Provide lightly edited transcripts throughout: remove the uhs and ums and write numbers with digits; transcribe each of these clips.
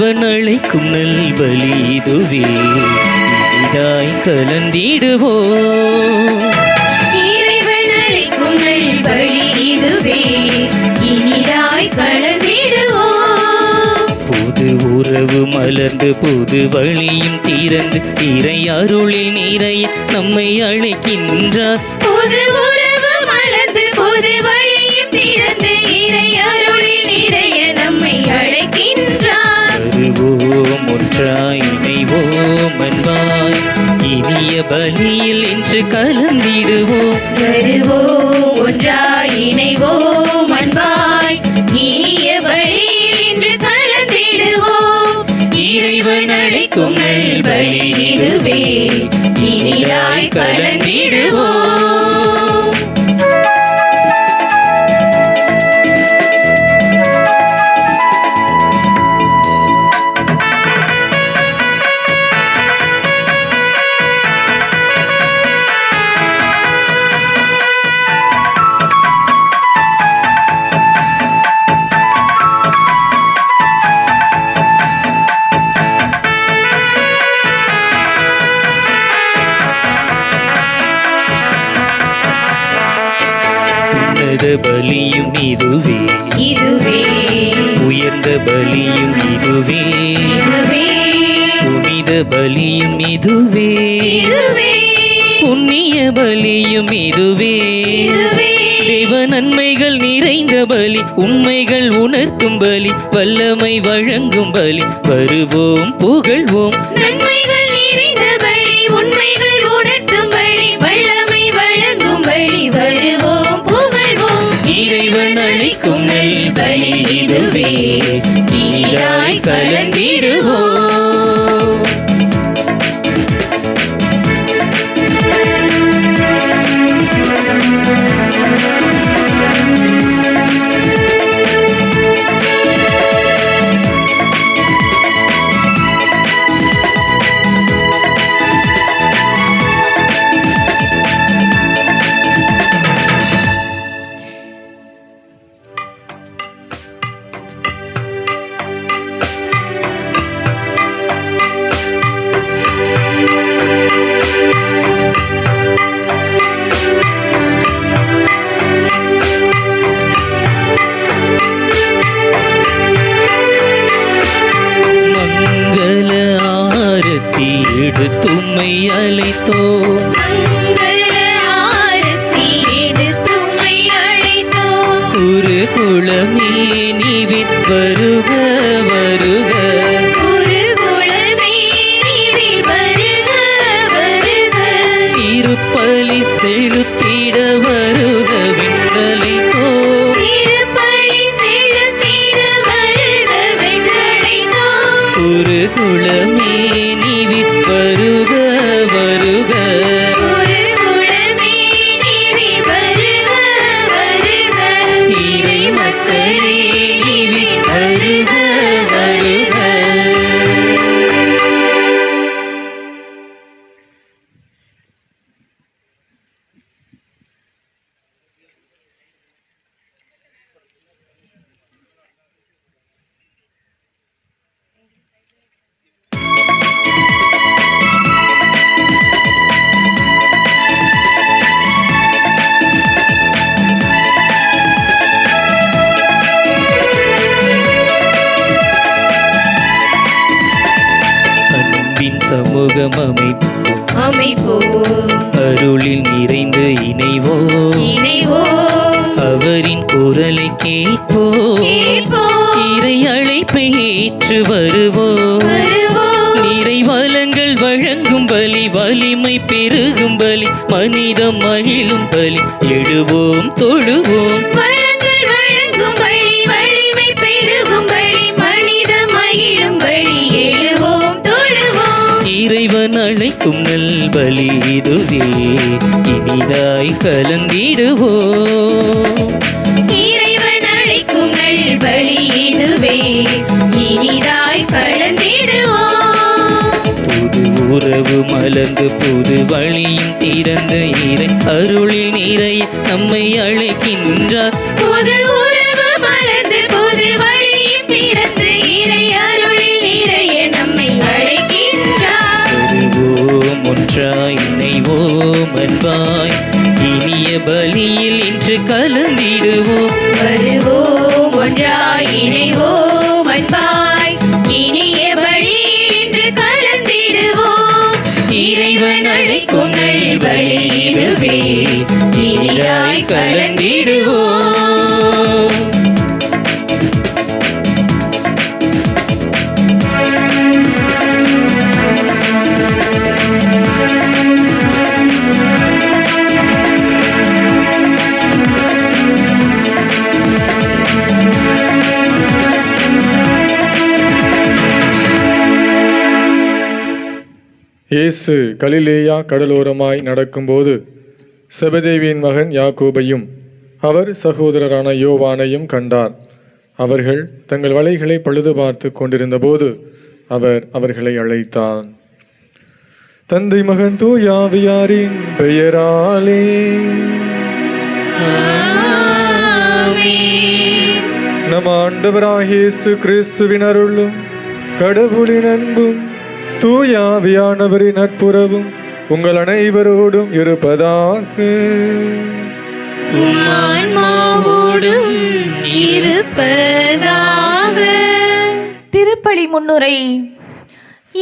இறைவன் அழைக்கும் நல்பலி இதுவே இனிதாய் கலந்திடுவோ இறைவன் அழைக்கும் நல்பலி இதுவே இனிதாய் கலந்திடுவோ புது உறவு மலர்ந்து புது வழியும் திறந்து இறை அருளில் நிறைய நம்மை அழைக்கின்றார் புது உறவு மலர்ந்து புது வழியும் திறந்து இறை அருளில் நிறைய நம்மை அழைக்கின்றார் வருவோம் ஒன்றாய் இணைவோம் அன்பாய் இனிய பலியில் இன்று கலந்திடுவோம் வருவோம் ஒன்றாய் இணைவோம் அன்பாய் இனிய பலியில் இன்று கலந்திடுவோம் இறைவன் அழைக்கும் நல்பலி இதுவே இனிதாய் கலந்திடுவோம் பலியும் இதுவே இதுவே உயர்ந்த பலியும் இதுவே இதுவே புனித பலியும் இதுவே இதுவே புண்ணிய பலியும் இதுவே இதுவே தேவ நன்மைகள் நிறைந்த பலி உண்மைகள் உணர்த்தும் பலி வல்லமை வழங்கும் பலி வருவோம் புகழ்வோம் நன்மைகள் நிறைந்த பலி உண்மைகள் உணர்த்தும் பலி வல்லமை வழங்கும் பலி வருவோம் புகழ்வோம் இறைவன் அழைக்கும் நல்பலி இதுவே இனிதாய் கலந்திடுவோம் எடுத்தும்மை அழைத்தோ மங்கள ஆரத்தி எடுத்தும்மை அழைத்தோ குருகுலமே நீவின் வருக வருக குருகுலமே நீவில் வருக வருக திருப்பலி செலுத்திட வருக வென்றழைத்தோ திருப்பலி செலுத்திட வருக வென்றழைத்தோ குருகுலமே நீவின் வருக வருக குருகுலமே நீவில் வருக வருக இறை மக்களே நீவில் வருக வருக சமூகம் அமைப்போம் அருளில் நிறைந்து இணைவோம் அவரின் குரலை கேட்போம் இறை அழைப்பை ஏற்று வருவோம் நிறை வளங்கள் வழங்கும் பலி வலிமை பெருகும் பலி மனிதம் மகிழும் பலி எழுவோம் தொழுவோம் வளங்கள் வழங்கும் பலி வலிமை பெருகும் பலி மனிதம் மகிழும் பலி எழுவோம் தொழுவோம் இறைவன் அழைக்கும் நல்பலி இதுவே இனிதாய் கலந்திடுவோம் இறைவன் அழைக்கும் நல்பலி இதுவே இனிதாய் கலந்திடுவோம் புது உறவு மலர்ந்து புது வழியும் திறந்த இறை அருளில் நிறைய நம்மை அழைக்கின்றார் புது உறவு மலர்ந்து புது வழியும் திறந்து இறை அருளில் ஒன்றாய் இணைவோம் அன்பாய் இனிய பலியில் இன்று கலந்திடுவோம். வருவோம் ஒன்றாய் இணைவோம் அன்பாய் இனிய பலியில் இன்று கலந்திடுவோம். இறைவன் அழைக்கும் நல் பலி இதுவே, இனிதாய் கலந்திடுவோம். இயேசு கலிலேயா கடலோரமாய் நடக்கும்போது செபதேவியின் மகன் யாக்கோபையும் அவர் சகோதரரான யோவானையும் கண்டார். அவர்கள் தங்கள் வலைகளை பழுது பார்த்து கொண்டிருந்தபோது அவர் அவர்களை அழைத்தார். தந்தை மகன் தூயாவியாரின் பெயராலே நம் ஆண்டவராகிய இயேசு கிறிஸ்துவின் அருளும் கடவுளின் அன்பும் தூயாவியானவரின் நட்புறவும் உங்கள் அனைவரோடும் இருப்பதாக. திருப்பலி முன்னுரை.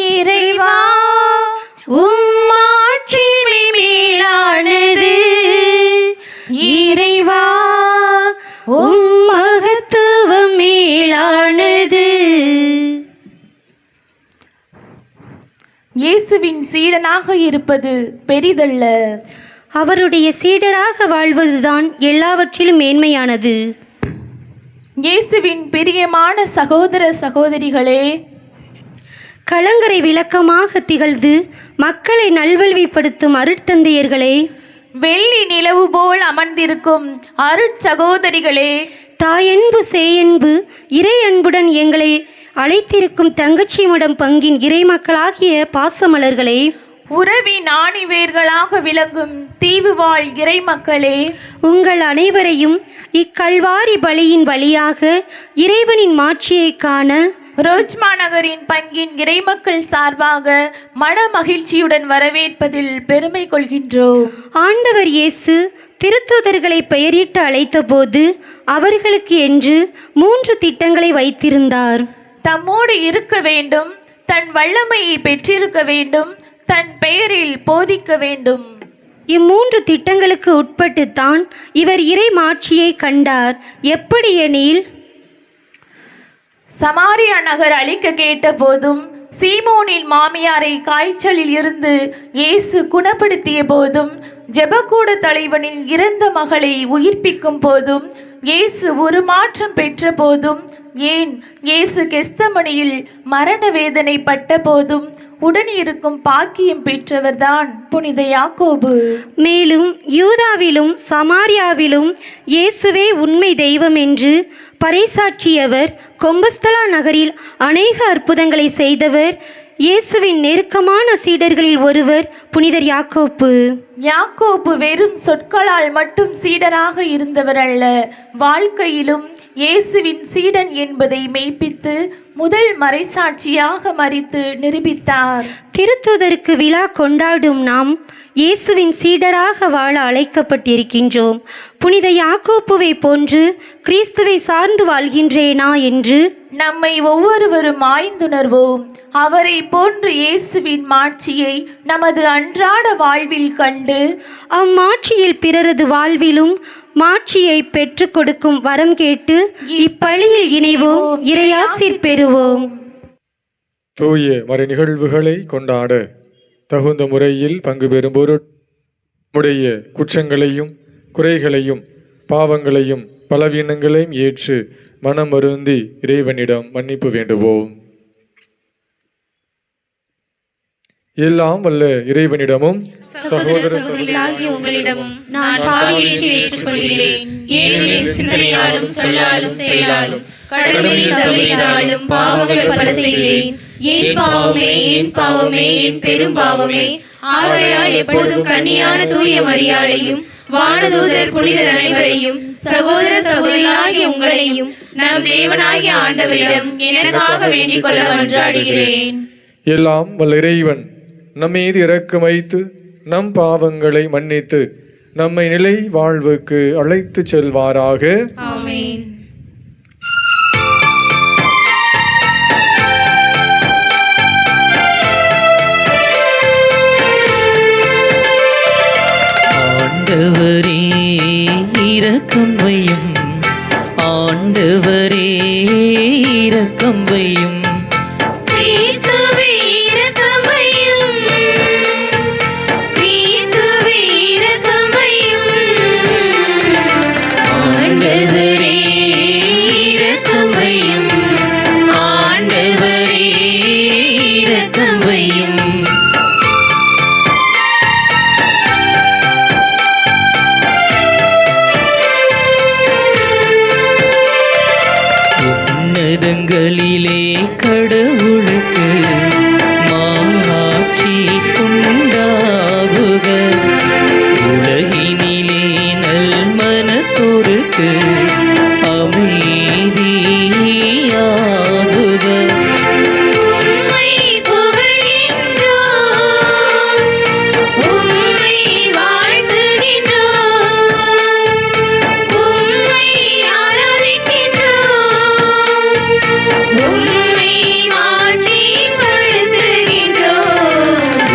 இறைவா உம் ஆட்சி மேலானது, இறைவா உம் மகத்துவம் மேலானது. இயேசுவின் சீடனாக இருப்பது பெரிதல்ல, அவருடைய சீடராக வாழ்வதுதான் எல்லாவற்றிலும் மேன்மையானது. இயேசுவின் பிரியமான சகோதர சகோதரிகளே, கலங்கரை விளக்கமாக திகழ்ந்து மக்களை நல்வழிப்படுத்தும் அருட்தந்தையர்களே, வெள்ளி நிலவு போல் அமர்ந்திருக்கும் அருட்சகோதரிகளே, தாயன்பு சேயன்பு இறை அன்புடன் எங்களை அழைத்திருக்கும் தங்கச்சிமடம் பங்கின் இறைமக்களாகிய பாசமலர்களே, உறவின் ஆணிவேர்களாக விளங்கும் தீவு வாழ் இறைமக்களே, உங்கள் அனைவரையும் இக்கல்வாரி பலியின் வழியாக இறைவனின் மாட்சியை காண ரோஜ்மா நகரின் பங்கின் இறைமக்கள் சார்பாக மன மகிழ்ச்சியுடன் வரவேற்பதில் பெருமை கொள்கின்றோம். ஆண்டவர் இயேசு திருத்தூதர்களை பெயரிட்டு அழைத்தபோது அவர்களுக்கு என்று 3 திட்டங்களை வைத்திருந்தார். தம்மோடு இருக்க வேண்டும், தன் வல்லமையை பெற்றிருக்க வேண்டும், தன் பெயரில் போதிக்க வேண்டும். இம்3 திட்டங்களுக்கு உட்பட்டுத்தான் இவர் இறை மாட்சியை கண்டார். எப்படி எனில், சமாரியா நகர் அழிக்க கேட்ட போதும், சீமோனின் மாமியாரை காய்ச்சலில் இருந்து இயேசு குணப்படுத்திய போதும், ஜெபக்கூட தலைவனின் இறந்த மகளை உயிர்ப்பிக்கும் போதும், இயேசு ஒரு மாற்றம் பெற்ற போதும், ஏன் இயேசு கெஸ்தமணியில் மரண வேதனை பட்ட போதும் உடன் இருக்கும் பாக்கியம் பெற்றவர்தான் புனித யாக்கோபு. மேலும் யூதாவிலும் சமாரியாவிலும் இயேசுவே உண்மை தெய்வம் என்று பறைசாற்றியவர், கொம்பஸ்தலா நகரில் அநேக அற்புதங்களை செய்தவர், இயேசுவின் நெருக்கமான சீடர்களில் ஒருவர் புனிதர் யாக்கோப்பு. யாக்கோப்பு வெறும் சொற்களால் மட்டும் சீடராக இருந்தவர் அல்ல, வாழ்க்கையிலும் இயேசுவின் சீடன் என்பதை மெய்ப்பித்து முதல் மறைசாட்சியாக மரித்து நிரூபித்தார். திருத்தூதருக்கு விழா கொண்டாடும் நாம் இயேசுவின் சீடராக வாழ அழைக்கப்பட்டிருக்கின்றோம். புனித யாக்கோப்புவை போன்று கிறிஸ்துவை சார்ந்து வாழ்கின்றேனா என்று நம்மை ஒவ்வொருவரும் ஆய்ந்துணர்வோம். அவரை போன்று இயேசுவின் மாட்சியை நமது அன்றாட வாழ்வில் கண்டு அம்மாட்சியில் பிறரது வாழ்விலும் மாட்சியை பெற்று கொடுக்கும் வரம் கேட்டு இப்பலியில் இணைவோம், இறையாசிர் பெறுவோம். தூய மறை நிகழ்வுகளை கொண்டாட தகுந்த முறையில் பங்கு பெறும் பொருடைய குற்றங்களையும் குறைகளையும் பாவங்களையும் பலவீனங்களையும் ஏற்று மனம் வருந்தி இறைவனிடம் மன்னிப்பு வேண்டுவோம். எல்லாம் வல்ல இறைவனிடமும் சகோதர சகோதரிகளாகிய உங்களிடமும் நான் பாவியை ஏற்றுக்கொள்கிறேன். ஏனெனில் சிந்தனையாலும் சொல்லாலும் செயலாலும் கடமையில் தவறியதாலும் பாவங்கள் பல செய்தேன். என் பாவமே, என் பாவமே, என் பெரும் பாவமே. ஆகையால் எப்போதும் கன்னியான தூய மரியாதையும் வானதூதர் புனிதர் அனைவரையும் சகோதர சகோதரிகளாகிய உங்களையும் நம் தேவனாகிய ஆண்டவரிடம் எனக்காக வேண்டிக் கொள்ள மன்றாடுகிறேன். எல்லாம் வல்ல இறைவன் நம்மீது இரக்கம் வைத்து நம் பாவங்களை மன்னித்து நம்மை நிலை வாழ்வுக்கு அழைத்து செல்வாராக. ஆமென். ஆண்டவரே இரக்கம் வையும், ஆண்டவரே இரக்கம் வையும், கிறிஸ்துவே இரக்கம் வையும், கிறிஸ்துவே இரக்கம் வையும். ஆண்டவரே இரக்கம் வையும், ஆண்டவரே இரக்கம் வையும். உன்னதங்களிலே கடவுளுக்கு மாட்சி உண்டாகுக, உலகினிலே நல்மனத்தோருக்கு அமைதியாகுக. உம்மை புகழ்கின்றோம், உம்மை வாழ்த்துகின்றோம், உம்மை ஆராதிக்கின்றோம், உம்மை மாட்சிப்படுத்துகின்றோம்.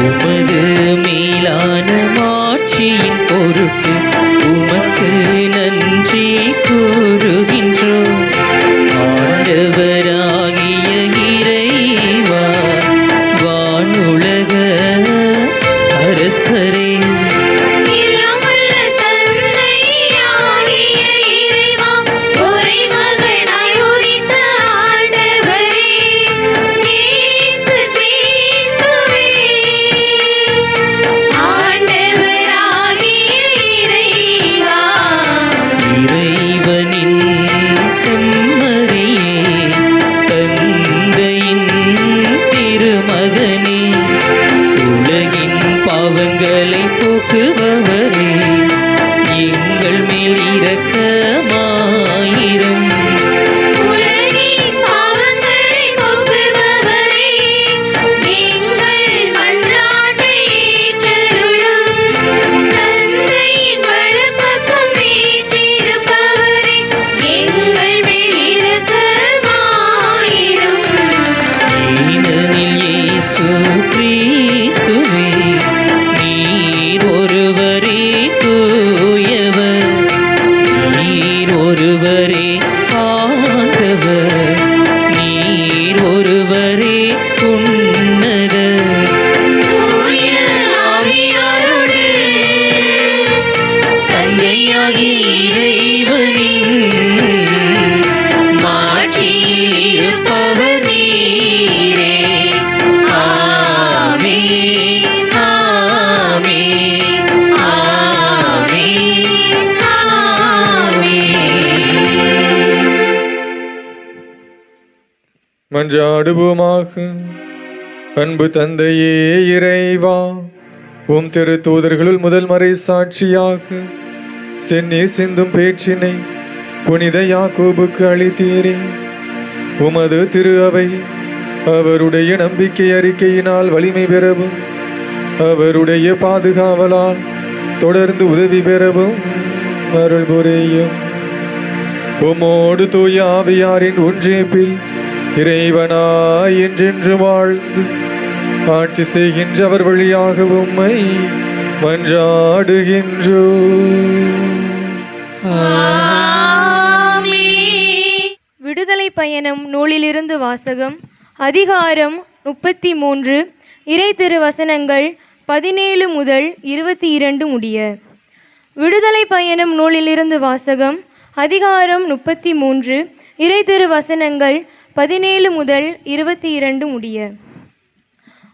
உமது மேலான மாட்சியின் பொருட்டு உமக்கு நன்றி கூறுகின்றோம். ஆண்டவராகிய இறைவா, வானுலக அரசரே, எல்லாம் வல்ல தந்தையாகிய இறைவா, ஒரே மகனாய் உதித்த ஆண்டவரே, இயேசு கிறிஸ்துவே, ஆண்டவராகிய இறைவா, இறைவனின் செம்மறியே, தந்தையின் திருமகனே, உலகின் பாவங்களை போக்குபவரே, எங்கள் மேல் இரக்கமாயிரும். உலகின் பாவங்களை போக்குபவரே, எங்கள் மன்றாட்டை ஏற்றருளும். தந்தையின் வலப்பக்கம் வீற்றிருப்பவரே, எங்கள் மேல் இரக்கமாயிரும். ஏனெனில் இயேசு கிறிஸ்துவே, நீர் ஒருவரே தூயவர், நீர் ஒருவரே ஆண்டவர், நீர் ஒருவரே உன்னதர். தூய ஆவியாரோடு தந்தையாகிய இறைவனின் மாட்சியில் இருப்பவர் நீரே. ஆமென், ஆமென், ஆமென், ஆமென். மன்றாடுவோமாக. அன்பு தந்தையே இறைவா, உம் திரு தூதர்களுள் முதல் மறை சாட்சியாக செந்நீர் சிந்தும் பேச்சினை புனித யாக்கோபுக்கு அளித்தீரே. உமது திரு அவை அவருடைய நம்பிக்கை அறிக்கையினால் வலிமை பெறவும், அவருடைய பாதுகாவலால் தொடர்ந்து உதவி பெறவும் அருள் புரியும். உமோடு தூய ஆவியாரின் ஒன்றியப்பில் இறைவனாய் என்றென்று வாழ்ந்து ஆட்சி செய்கின்ற அவர் வழியாக உம்மை மன்றாடுகின்றோம். ஆமென். விடுதலை பயணம் நூலிலிருந்து வாசகம். அதிகாரம் 33, இறை திருவசனங்கள் 17 முதல் 22 முடிய. விடுதலை பயணம் நூலிலிருந்து வாசகம். அதிகாரம் 33, இறை திருவசனங்கள் 17 முதல் 22 முடிய.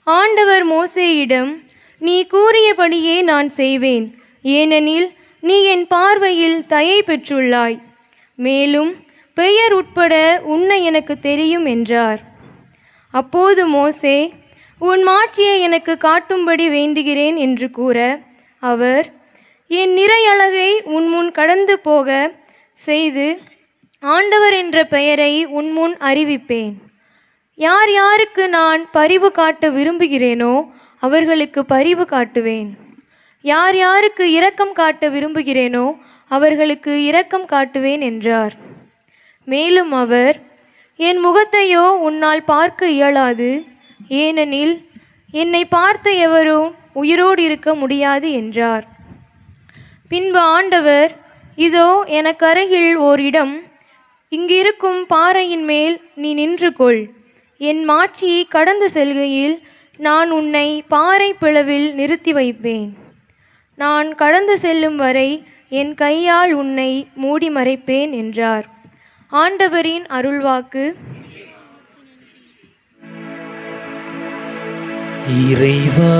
ஆண்டவர் மோசேயிடம், நீ கூறியபடியே நான் செய்வேன், ஏனெனில் நீ என் பார்வையில் தயை பெற்றுள்ளாய், மேலும் பெயர் உட்பட உன்னை எனக்கு தெரியும் என்றார். அப்போது மோசே, உன் மாட்சியை எனக்கு காட்டும்படி வேண்டுகிறேன் என்று கூற, அவர், என் நிறையழகை உன்முன் கடந்து போக செய்து ஆண்டவர் என்ற பெயரை உன்முன் அறிவிப்பேன். யார் யாருக்கு நான் பரிவு காட்ட விரும்புகிறேனோ அவர்களுக்கு பரிவு காட்டுவேன். யார் யாருக்கு இரக்கம் காட்ட விரும்புகிறேனோ அவர்களுக்கு இரக்கம் காட்டுவேன் என்றார். மேலும் அவர், என் முகத்தையோ உன்னால் பார்க்க இயலாது, ஏனெனில் என்னை பார்த்த எவரும் உயிரோடு இருக்க முடியாது என்றார். பின்பு ஆண்டவர், இதோ எனக்கு அருகில் ஓர் இடம், இங்கிருக்கும் பாறையின் மேல் நீ நின்று கொள். என் மாட்சியை கடந்து செல்கையில் நான் உன்னை பாறை பிளவில் நிறுத்தி வைப்பேன். நான் கடந்து செல்லும் வரை என் கையால் உன்னை மூடி மறைப்பேன் என்றார். ஆண்டவரின் அருள்வாக்கு. இறைவா,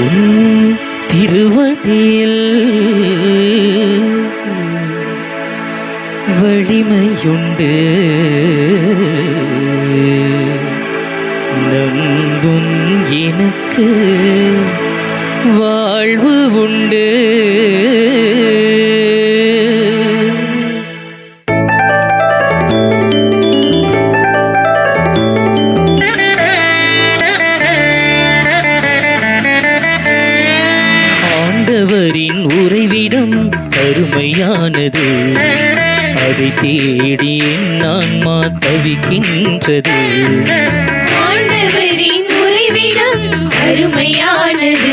உன் திருவடியில் வலிமையுண்டு, நம்பும் எனக்கு வாழ்வு உண்டு. ஆண்டவரின் உறைவிடம் அருமையானது, அதை தேடி என் ஆன்மா தவிக்கின்றது. ஆண்டவரின் உறைவிடம் அருமையானது,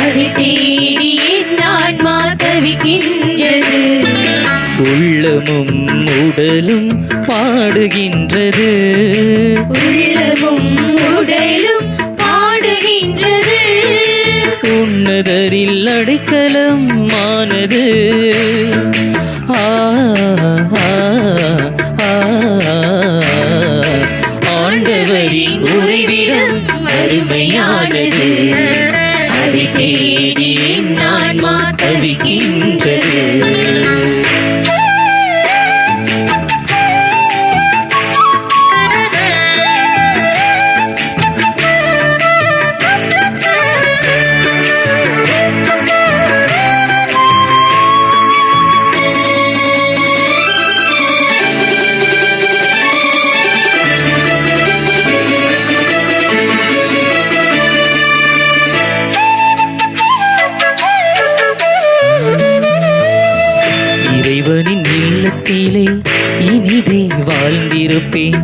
அதை தேடி என் ஆன்மா தவிக்கின்றது. உள்ளமும் உடலும் பாடுகின்றது, உள்ளமும் உடலும் பாடுகின்றது. உன்னதரில் அடைக்கலம் ஆனது. ஆண்டவரின் உறைவிடம் அருமையானது, அதை தேடி என் ஆன்மா தவிக்கின்றது. இறைவனின் இல்லத்திலே இனிதே வாழ்ந்திருப்பேன்,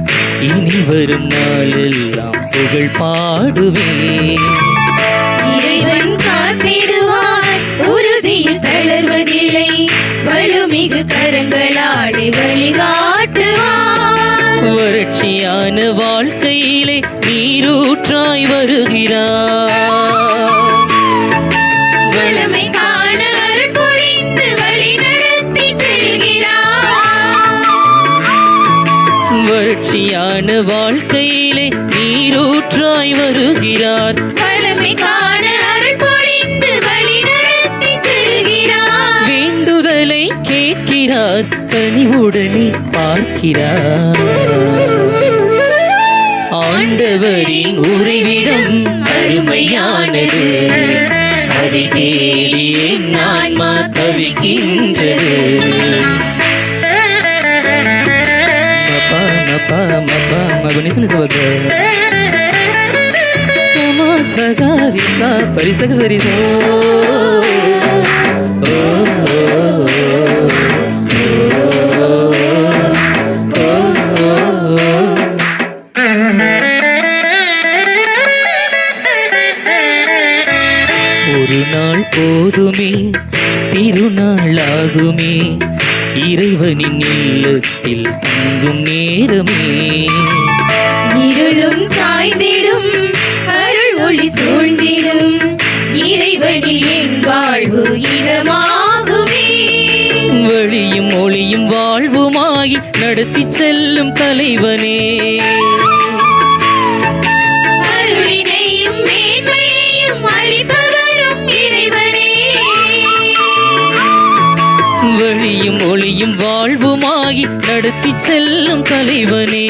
இனி வரும் நாளெல்லாம் புகழ் பாடுவேன். இறைவன் காத்திடுவார், உறுதியில் தளர்வதில்லை, வலுமிகு கரங்களாடி வழிகாட்டுவார். வறட்சியான வாழ்க்கையிலே நீரூற்றாய் வருகிறார். வளமை காண அருள் பொழிந்து வழி நடத்தி செல்கிறார். வறட்சியான வாழ்க்கையிலே நீரூற்றாய் வருகிறார். வளமை காண அருள் பொழிந்து வழி நடத்தி செல்கிறார். வேண்டுதலை கேட்கிறார், கனிவுடனே பார்க்கிறார். ஆண்டவரின் உறைவிடம் அருமையானது, அதை தேடி என் ஆன்மா தவிக்கின்றது. மபா மபா மபா மபனிசன சபக மமா சகாரி சா பரிசக சரிசோ. ஒரு நாள் போதுமே, திருநாளாகுமே, இறைவனின் இல்லத்தில் தங்கும் நேரமே. இருளும் சாய்ந்திடும், அருள் ஒளி சூழ்ந்திடும், இறைவனில் என் வாழ்வு இதமாகுமே. வழியும் ஒளியும் வாழ்வுமாகி நடத்தி செல்லும் தலைவனே. அருளினையும் மேன்மையையும் அளிப்பவரும் இறைவனே. வழியும் ஒளியும் வாழ்வுமாகி நடத்தி செல்லும் தலைவனே.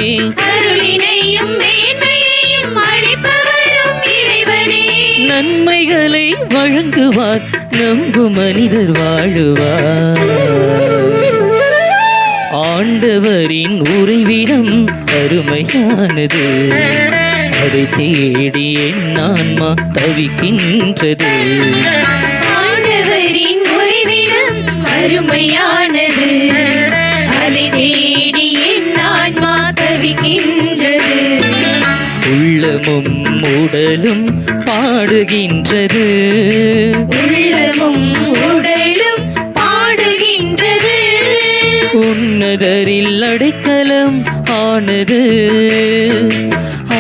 அருளினையும் மேன்மையையும் அளிப்பவரும் இறைவனே. நன்மைகளை வழங்குவார், நம்பும் மனிதர் வாழுவார். ஆண்டவரின் உறைவிடம் அருமையானது, அதை தேடி என் ஆன்மா தவிக்கின்றது. ஆண்டவரின் உறைவிடம் அருமையானது, அதை தேடி என் ஆன்மா தவிக்கின்றது. உள்ளமும் உடலும் பாடுகின்றது, உள்ளமும் உடலும் பாடுகின்றது. உன்னதரில் அடைக்கலம் ஆனது. ஆ,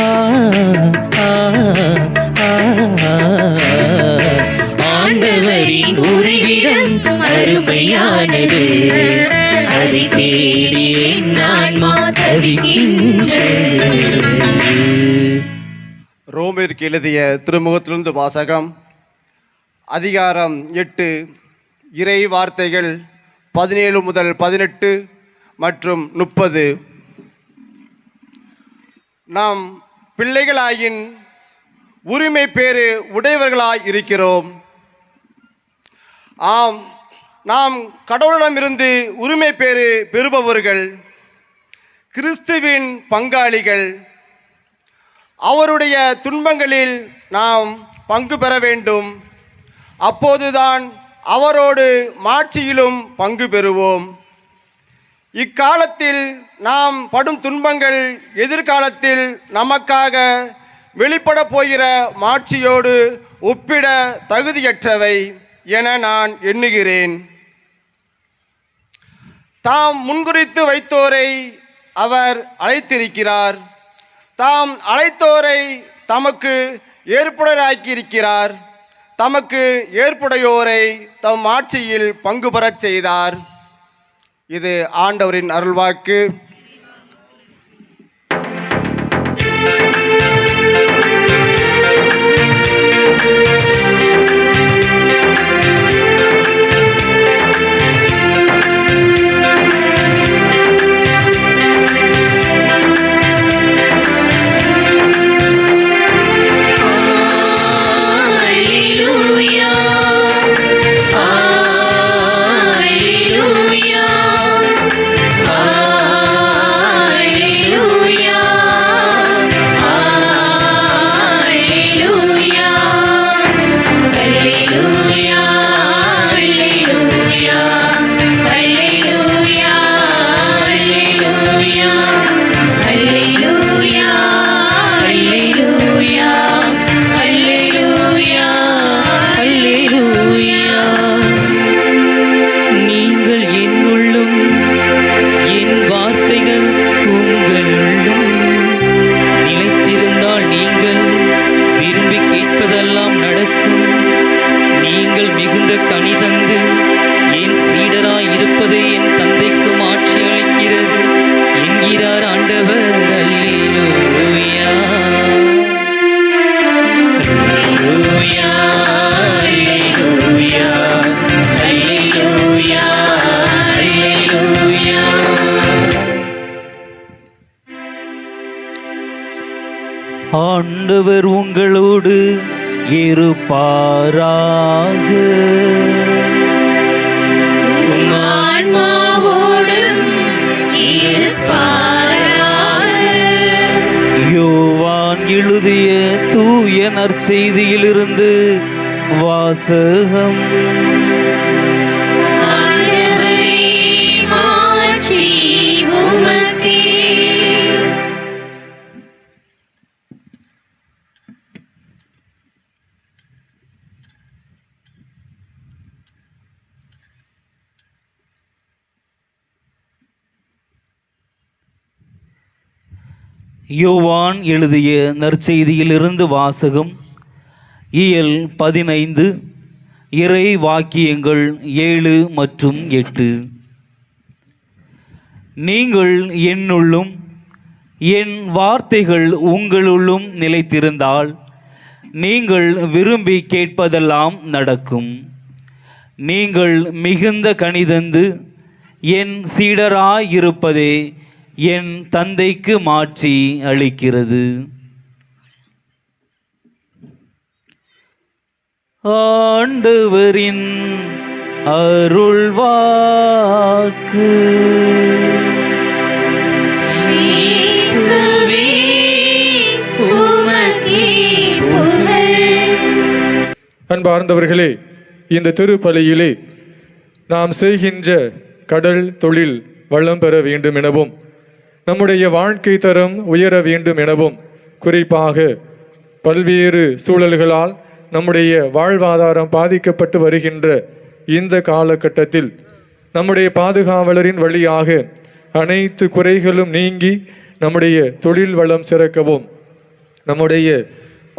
ஆ, ஆ, ஆண்டவரின் உறைவிடம் அருமையானது, அதை தேடி என் ஆன்மா தவிக்கின்றது. ரோமருக்கு எழுதிய திருமுகத்திலிருந்து வாசகம். அதிகாரம் 8, இறை வார்த்தைகள் 17 முதல் 18 மற்றும் 30. நாம் பிள்ளைகளாயின் உரிமை பேறு உடையவர்களாய் இருக்கிறோம். ஆம், நாம் கடவுளிடமிருந்து உரிமை பேறு பெறுபவர்கள், கிறிஸ்துவின் பங்காளிகள். அவருடைய துன்பங்களில் நாம் பங்கு பெற வேண்டும். அப்போதுதான் அவரோடு மாட்சியிலும் பங்கு பெறுவோம். இக்காலத்தில் நாம் படும் துன்பங்கள் எதிர்காலத்தில் நமக்காக வெளிப்பட போகிற மாட்சியோடு ஒப்பிட தகுதியற்றவை என நான் எண்ணுகிறேன். தாம் முன்குறித்து வைத்தோரை அவர் அழைத்திருக்கிறார். தாம் அழைத்தோரை தமக்கு ஏற்புடையராக்கியிருக்கிறார். தமக்கு ஏற்புடையோரை தம் ஆட்சியில் பங்கு பெறச் செய்தார். இது ஆண்டவரின் அருள்வாக்கு. ஆண்டவர் உங்களோடு இருப்பாராக. ஆன்மாவோடும் இருப்பாராக. யோவான் எழுதிய தூய நற்செய்தியிலிருந்து வாசகம். ஆண்டவரே, மாட்சி உமக்கே. யோவான் எழுதிய நற்செய்தியிலிருந்து வாசகம். இயல் 15, இறை வாக்கியங்கள் 7 மற்றும் 8. நீங்கள் என்னுள்ளும் என் வார்த்தைகள் உங்களுள்ளும் நிலைத்திருந்தால் நீங்கள் விரும்பி கேட்பதெல்லாம் நடக்கும். நீங்கள் மிகுந்த கனிதந்து என் சீடராயிருப்பதே என் தந்தைக்கு மாட்சி அளிக்கிறது. ஆண்டவரின் அருள்வாக்கு. கிறிஸ்துவே, உமக்கு அன்பார்ந்தவர்களே, இந்த திருப்பலியிலே நாம் செய்கின்ற கடல் தொழில் வளம் பெற வேண்டும் எனவும் நம்முடைய வாழ்க்கை தரம் உயர வேண்டும் எனவும் குறிப்பாக பல்வேறு சூழல்களால் நம்முடைய வாழ்வாதாரம் பாதிக்கப்பட்டு வருகின்ற இந்த காலகட்டத்தில் நம்முடைய பாதுகாவலரின் வழியாக அனைத்து குறைகளும் நீங்கி நம்முடைய தொழில் வளம் சிறக்கவும் நம்முடைய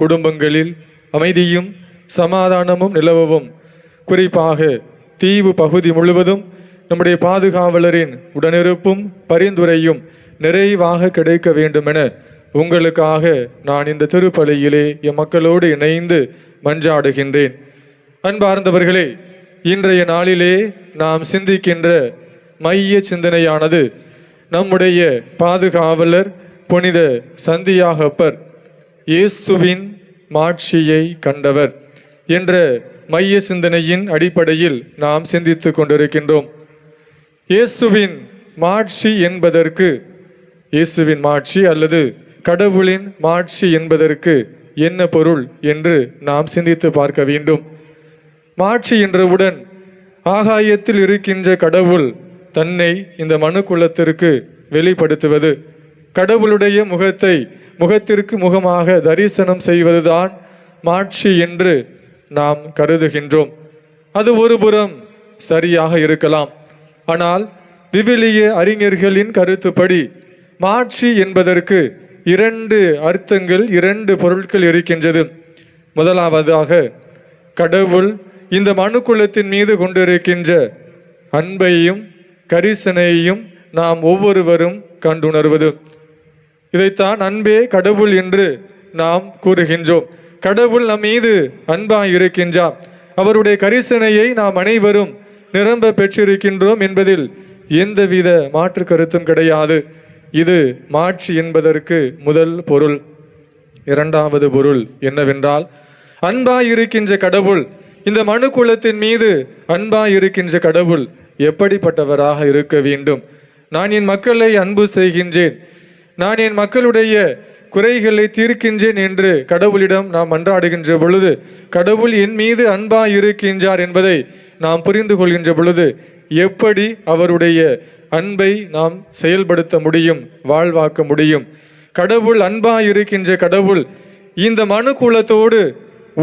குடும்பங்களில் அமைதியும் சமாதானமும் நிலவவும் குறிப்பாக தீவு பகுதி முழுவதும் நம்முடைய பாதுகாவலரின் உடனிருப்பும் பரிந்துரையும் நிறைவாக கிடைக்க வேண்டுமென உங்களுக்காக நான் இந்த திருப்பலியிலே என் மக்களோடு இணைந்து மன்றாடுகின்றேன். அன்பார்ந்தவர்களே, இன்றைய நாளிலே நாம் சிந்திக்கின்ற மைய சிந்தனையானது நம்முடைய பாதுகாவலர் புனித சந்தியாகப்பர் இயேசுவின் மாட்சியை கண்டவர் என்ற மைய சிந்தனையின் அடிப்படையில் நாம் சிந்தித்து கொண்டிருக்கின்றோம். இயேசுவின் மாட்சி என்பதற்கு, இயேசுவின் மாட்சி அல்லது கடவுளின் மாட்சி என்பதற்கு என்ன பொருள் என்று நாம் சிந்தித்து பார்க்க வேண்டும். மாட்சி என்றவுடன் ஆகாயத்தில் இருக்கின்ற கடவுள் தன்னை இந்த மனு குலத்திற்கு வெளிப்படுத்துவது, கடவுளுடைய முகத்திற்கு முகமாக தரிசனம் செய்வதுதான் மாட்சி என்று நாம் கருதுகின்றோம். அது ஒருபுறம் சரியாக இருக்கலாம். ஆனால் விவிலிய அறிஞர்களின் கருத்துப்படி மாட்சி என்பதற்கு இரண்டு அர்த்தங்கள், இரண்டு பொருட்கள் இருக்கின்றது. முதலாவதாக, கடவுள் இந்த மனுக்குலத்தின் மீது கொண்டிருக்கின்ற அன்பையும் கரிசனையையும் நாம் ஒவ்வொருவரும் கண்டுணர்வது. இதைத்தான் அன்பே கடவுள் என்று நாம் கூறுகின்றோம். கடவுள் நம் மீது அன்பாய் இருக்கின்றார், அவருடைய கரிசனையை நாம் அனைவரும் நிரம்ப பெற்றிருக்கின்றோம் என்பதில் எந்தவித மாற்று கருத்தும் கிடையாது. இது மாட்சி என்பதற்கு முதல் பொருள். இரண்டாவது பொருள் என்னவென்றால், அன்பாய் இருக்கின்ற கடவுள், இந்த மனு குலத்தின் மீது அன்பாய் இருக்கின்ற கடவுள் எப்படிப்பட்டவராக இருக்க வேண்டும்? நான் என் மக்களை அன்பு செய்கின்றேன், நான் என் மக்களுடைய குறைகளை தீர்க்கின்றேன் என்று கடவுளிடம் நாம் மன்றாடுகின்ற பொழுது, கடவுள் என் மீது அன்பாய் இருக்கின்றார் என்பதை நாம் புரிந்து கொள்கின்ற பொழுது எப்படி அவருடைய அன்பை நாம் செயல்படுத்த முடியும், வாழ்வாக்க முடியும்? கடவுள் அன்பாய் இருக்கின்ற கடவுள் இந்த மனு குலத்தோடு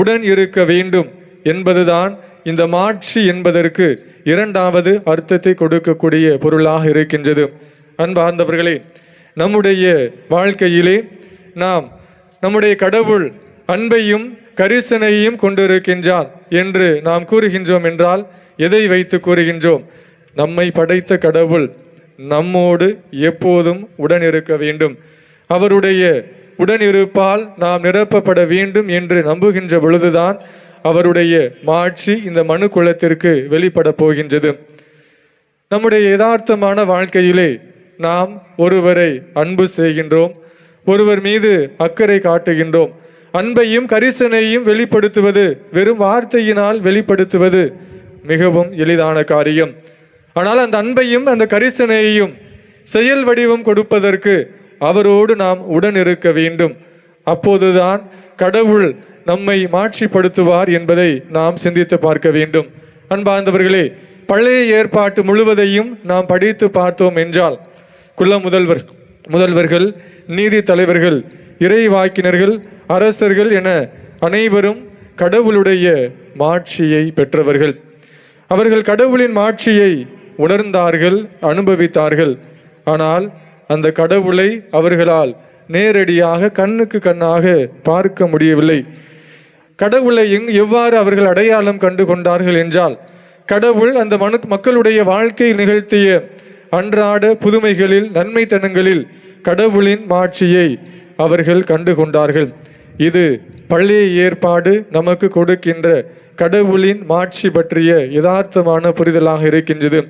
உடன் இருக்க வேண்டும் என்பதுதான் இந்த மாட்சி என்பதற்கு இரண்டாவது அர்த்தத்தை கொடுக்கக்கூடிய பொருளாக இருக்கின்றது. அன்பார்ந்தவர்களே, நம்முடைய வாழ்க்கையிலே நாம் நம்முடைய கடவுள் அன்பையும் கரிசனையையும் கொண்டிருக்கின்றார் என்று நாம் கூறுகின்றோம் என்றால் எதை வைத்து கூறுகின்றோம்? நம்மை படைத்த கடவுள் நம்மோடு எப்போதும் உடன் இருக்க வேண்டும், அவருடைய உடனிருப்பால் நாம் நிரப்பப்பட வேண்டும் என்று நம்புகின்ற பொழுதுதான் அவருடைய மாட்சி இந்த மனு குலத்திற்கு வெளிப்பட போகின்றது. நம்முடைய யதார்த்தமான வாழ்க்கையிலே நாம் ஒருவரை அன்பு செய்கின்றோம், ஒருவர் மீது அக்கறை காட்டுகின்றோம். அன்பையும் கரிசனையும் வெளிப்படுத்துவது, வெறும் வார்த்தையினால் வெளிப்படுத்துவது மிகவும் எளிதான காரியம். ஆனால் அந்த அன்பையும் அந்த கரிசனையையும் செயல் வடிவம் கொடுப்பதற்கு அவரோடு நாம் உடன் இருக்க வேண்டும். அப்போதுதான் கடவுள் நம்மை மாட்சிப்படுத்துவார் என்பதை நாம் சிந்தித்து பார்க்க வேண்டும். அன்பார்ந்தவர்களே, பழைய ஏற்பாட்டு முழுவதையும் நாம் படித்து பார்த்தோம் என்றால் குல முதல்வர்கள், நீதி தலைவர்கள், இறைவாக்கினர்கள், அரசர்கள் என அனைவரும் கடவுளுடைய மாட்சியை பெற்றவர்கள். அவர்கள் கடவுளின் மாட்சியை உணர்ந்தார்கள், அனுபவித்தார்கள். ஆனால் அந்த கடவுளை அவர்களால் நேரடியாக கண்ணுக்கு கண்ணாக பார்க்க முடியவில்லை. கடவுளை எவ்வாறு அவர்கள் அடையாளம் கண்டு கொண்டார்கள் என்றால், கடவுள் அந்த மக்களுடைய வாழ்க்கையில் நிகழ்த்திய அன்றாட புதுமைகளில், நன்மைத்தனங்களில் கடவுளின் மாட்சியை அவர்கள் கண்டு கொண்டார்கள். இது பழைய ஏற்பாடு நமக்கு கொடுக்கின்ற கடவுளின் மாட்சி பற்றிய யதார்த்தமான புரிதலாக இருக்கின்றது.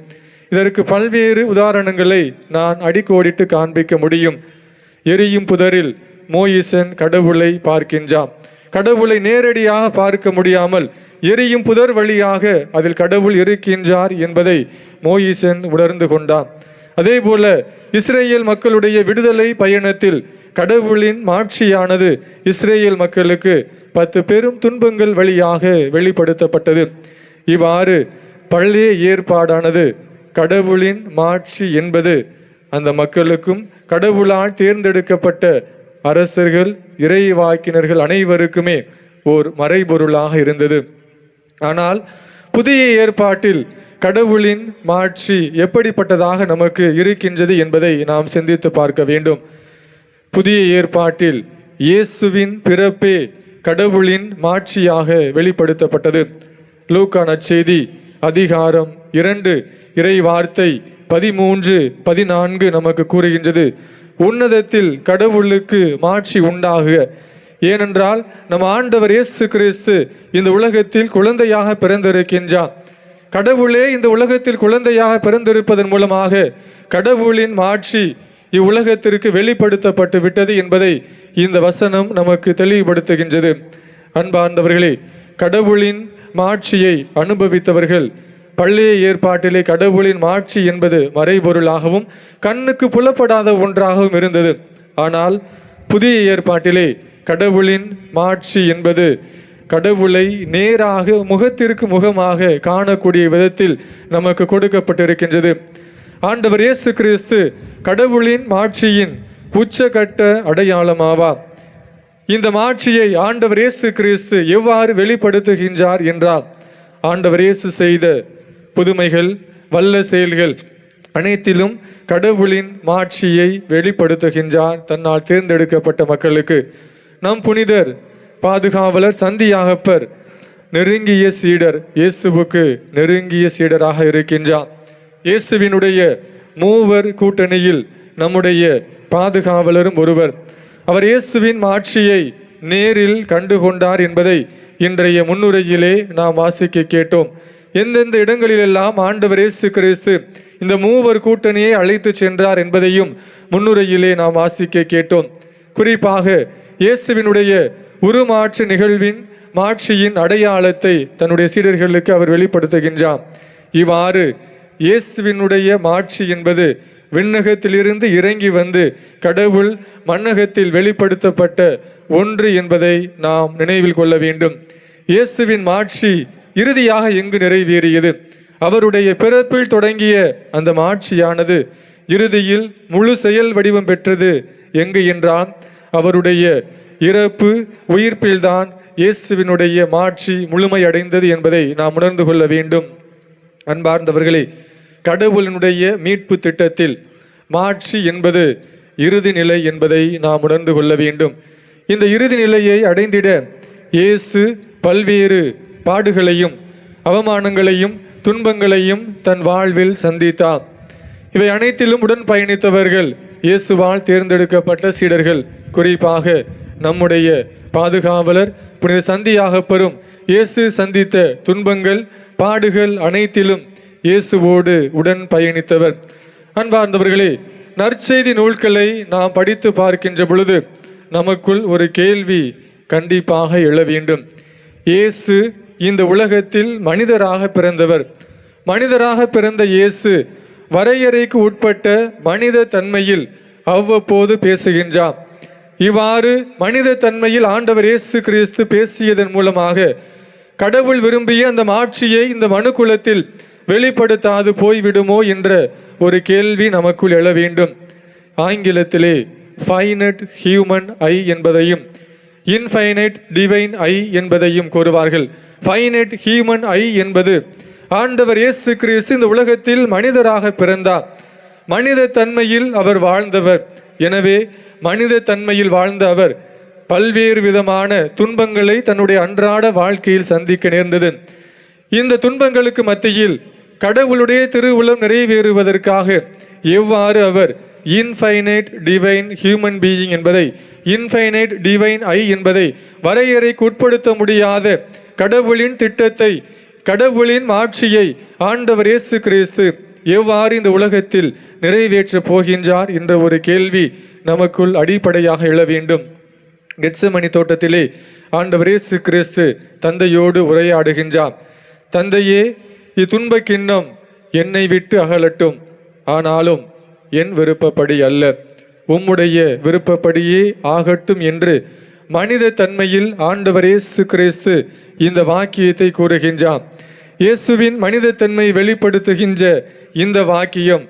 இதற்கு பல்வேறு உதாரணங்களை நான் அடிக்கோடிட்டு காண்பிக்க முடியும். எரியும் புதரில் மோயிசன் கடவுளை பார்க்கின்றான். கடவுளை நேரடியாக பார்க்க முடியாமல் எரியும் புதர் வழியாக அதில் கடவுள் இருக்கின்றார் என்பதை மோயிசன் உணர்ந்து கொண்டான். அதே போல இஸ்ரேல் மக்களுடைய விடுதலை பயணத்தில் கடவுளின் மாட்சியானது இஸ்ரேல் மக்களுக்கு 10 பெரும் துன்பங்கள் வழியாக வெளிப்படுத்தப்பட்டது. இவ்வாறு பழைய ஏற்பாடானது கடவுளின் மாட்சி என்பது அந்த மக்களுக்கும் கடவுளால் தேர்ந்தெடுக்கப்பட்ட அரசர்கள் இறைவாக்கினர்கள் அனைவருக்குமே ஓர் மறைபொருளாக இருந்தது. ஆனால் புதிய ஏற்பாட்டில் கடவுளின் மாட்சி எப்படிப்பட்டதாக நமக்கு இருக்கின்றது என்பதை நாம் சிந்தித்து பார்க்க வேண்டும். புதிய ஏற்பாட்டில் இயேசுவின் பிறப்பே கடவுளின் மாட்சியாக வெளிப்படுத்தப்பட்டது. லூக்கா நற்செய்தி அதிகாரம் 2 இறை வார்த்தை 13-14 நமக்கு கூறுகின்றது, உன்னதத்தில் கடவுளுக்கு மாட்சி உண்டாகுக. ஏனென்றால் நம் ஆண்டவர் இயேசு கிறிஸ்து இந்த உலகத்தில் குழந்தையாக பிறந்திருக்கின்றார். கடவுளே இந்த உலகத்தில் குழந்தையாக பிறந்திருப்பதன் மூலமாக கடவுளின் மாட்சி இவ்வுலகத்திற்கு வெளிப்படுத்தப்பட்டு விட்டது என்பதை இந்த வசனம் நமக்கு தெளிவுபடுத்துகின்றது. அன்பார்ந்தவர்களே, கடவுளின் மாட்சியை அனுபவித்தவர்கள் பழைய ஏற்பாட்டிலே கடவுளின் மாட்சி என்பது மறைபொருளாகவும் கண்ணுக்கு புலப்படாத ஒன்றாகவும் இருந்தது. ஆனால் புதிய ஏற்பாட்டிலே கடவுளின் மாட்சி என்பது கடவுளை நேராக முகத்திற்கு முகமாக காணக்கூடிய விதத்தில் நமக்கு கொடுக்கப்பட்டிருக்கின்றது. ஆண்டவர் இயேசு கிறிஸ்து கடவுளின் மாட்சியின் உச்சகட்ட அடையாளமாவார். இந்த மாட்சியை ஆண்டவர் இயேசு கிறிஸ்து எவ்வாறு வெளிப்படுத்துகின்றார் என்றால், ஆண்டவர் இயேசு செய்த புதுமைகள் வல்ல செயல்கள் அனைத்திலும் கடவுளின் மாட்சியை வெளிப்படுத்துகின்றார் தன்னால் தேர்ந்தெடுக்கப்பட்ட மக்களுக்கு. நம் புனிதர் பாதுகாவலர் சந்தியாகப்பர் நெருங்கிய சீடர், இயேசுவுக்கு நெருங்கிய சீடராக இருக்கின்றார். இயேசுவினுடைய மூவர் கூட்டணியில் நம்முடைய பாதுகாவலரும் ஒருவர். அவர் இயேசுவின் மாட்சியை நேரில் கண்டுகொண்டார் என்பதை இன்றைய முன்னுரையிலே நாம் வாசிக்க கேட்டோம். எந்தெந்த இடங்களிலெல்லாம் ஆண்டவர் இயேசு கிறிஸ்து இந்த மூவர் கூட்டணியை அழைத்து சென்றார் என்பதையும் முன்னுரையிலே நாம் வாசிக்க கேட்டோம். குறிப்பாக இயேசுவினுடைய உருமாற்று நிகழ்வின் மாட்சியின் அடையாளத்தை தன்னுடைய சீடர்களுக்கு அவர் வெளிப்படுத்துகின்றார். இவ்வாறு இயேசுவினுடைய மாட்சி என்பது விண்ணகத்திலிருந்து இறங்கி வந்து கடவுள் மண்ணகத்தில் வெளிப்படுத்தப்பட்ட ஒன்று என்பதை நாம் நினைவில் கொள்ள வேண்டும். இயேசுவின் மாட்சி இறுதியாக எங்கு நிறைவேறியது? அவருடைய பிறப்பில் தொடங்கிய அந்த மாட்சியானது இறுதியில் முழு செயல் வடிவம் பெற்றது எங்கு என்றால் அவருடைய இறப்பு உயிர்ப்பில்தான் இயேசுவினுடைய மாட்சி முழுமையடைந்தது என்பதை நாம் உணர்ந்து கொள்ள வேண்டும். அன்பார்ந்தவர்களே, கடவுளினுடைய மீட்பு திட்டத்தில் மாட்சி என்பது இறுதி நிலை என்பதை நாம் உணர்ந்து கொள்ள வேண்டும். இந்த இறுதி நிலையை அடைந்திட இயேசு பல்வேறு பாடுகளையும் அவமானங்களையும் துன்பங்களையும் தன் வாழ்வில் சந்தித்தார். இவை அனைத்திலும் உடன் பயணித்தவர்கள் இயேசுவால் தேர்ந்தெடுக்கப்பட்ட சீடர்கள். குறிப்பாக நம்முடைய பாதுகாவலர் புனித சந்தியாகப்பரும் இயேசு சந்தித்த துன்பங்கள் பாடுகள் அனைத்திலும் இயேசுவோடு உடன் பயணித்தவர். அன்பார்ந்தவர்களே, நற்செய்தி நூல்களை நாம் படித்து பார்க்கின்ற பொழுது நமக்குள் ஒரு கேள்வி கண்டிப்பாக எழ வேண்டும். இயேசு இந்த உலகத்தில் மனிதராக பிறந்தவர். மனிதராக பிறந்த இயேசு வரையறைக்கு உட்பட்ட மனித தன்மையில் அவ்வப்போது பேசுகின்றார். இவ்வாறு மனித தன்மையில் ஆண்டவர் இயேசு கிறிஸ்து பேசியதன் மூலமாக கடவுள் விரும்பிய அந்த மாட்சியை இந்த மனுக்குலத்தில் வெளிப்படுத்தாது போய்விடுமோ என்ற ஒரு கேள்வி நமக்குள் எழ வேண்டும். ஆங்கிலத்திலே ஃபைனட் ஹியூமன் ஐ என்பதையும் இன்ஃபைனைட் டிவைன் ஐ என்பதையும் கூறுவார்கள். ஃபைனட் ஹியூமன் ஐ என்பது ஆண்டவர் இயேசு கிறிஸ்து இந்த உலகத்தில் மனிதராக பிறந்தார். மனித தன்மையில் அவர் வாழ்ந்தவர். எனவே மனித தன்மையில் வாழ்ந்த அவர் பல்வேறு விதமான துன்பங்களை தன்னுடைய அன்றாட வாழ்க்கையில் சந்திக்க நேர்ந்தது. இந்த துன்பங்களுக்கு மத்தியில் கடவுளுடைய திருவுளம் நிறைவேறுவதற்காக எவ்வாறு அவர் இன்ஃபைனைட் டிவைன் ஹியூமன் பீயிங் என்பதை இன்ஃபைனைட் டிவைன் ஐ என்பதை வரையறைக்கு உட்படுத்த முடியாத கடவுளின் திட்டத்தை கடவுளின் மாட்சியை ஆண்டவர் இயேசு கிறிஸ்து எவ்வாறு இந்த உலகத்தில் நிறைவேற்றப் போகின்றார் என்ற ஒரு கேள்வி நமக்குள் அடிப்படையாக எழ வேண்டும். கெத்செமனி தோட்டத்திலே ஆண்டவர் இயேசு கிறிஸ்து தந்தையோடு உரையாடுகின்றார். தந்தையே, இத்துன்ப கிண்ணம் என்னை விட்டு அகலட்டும், ஆனாலும் என் விருப்பப்படி அல்ல, உம்முடைய விருப்பப்படியே ஆகட்டும் என்று மனித தன்மையில் ஆண்டவர் இயேசு கிறிஸ்து இந்த வாக்கியத்தை கூறுகின்றார். இயேசுவின் மனித தன்மை வெளிப்படுத்துகின்ற இந்த வாக்கியம்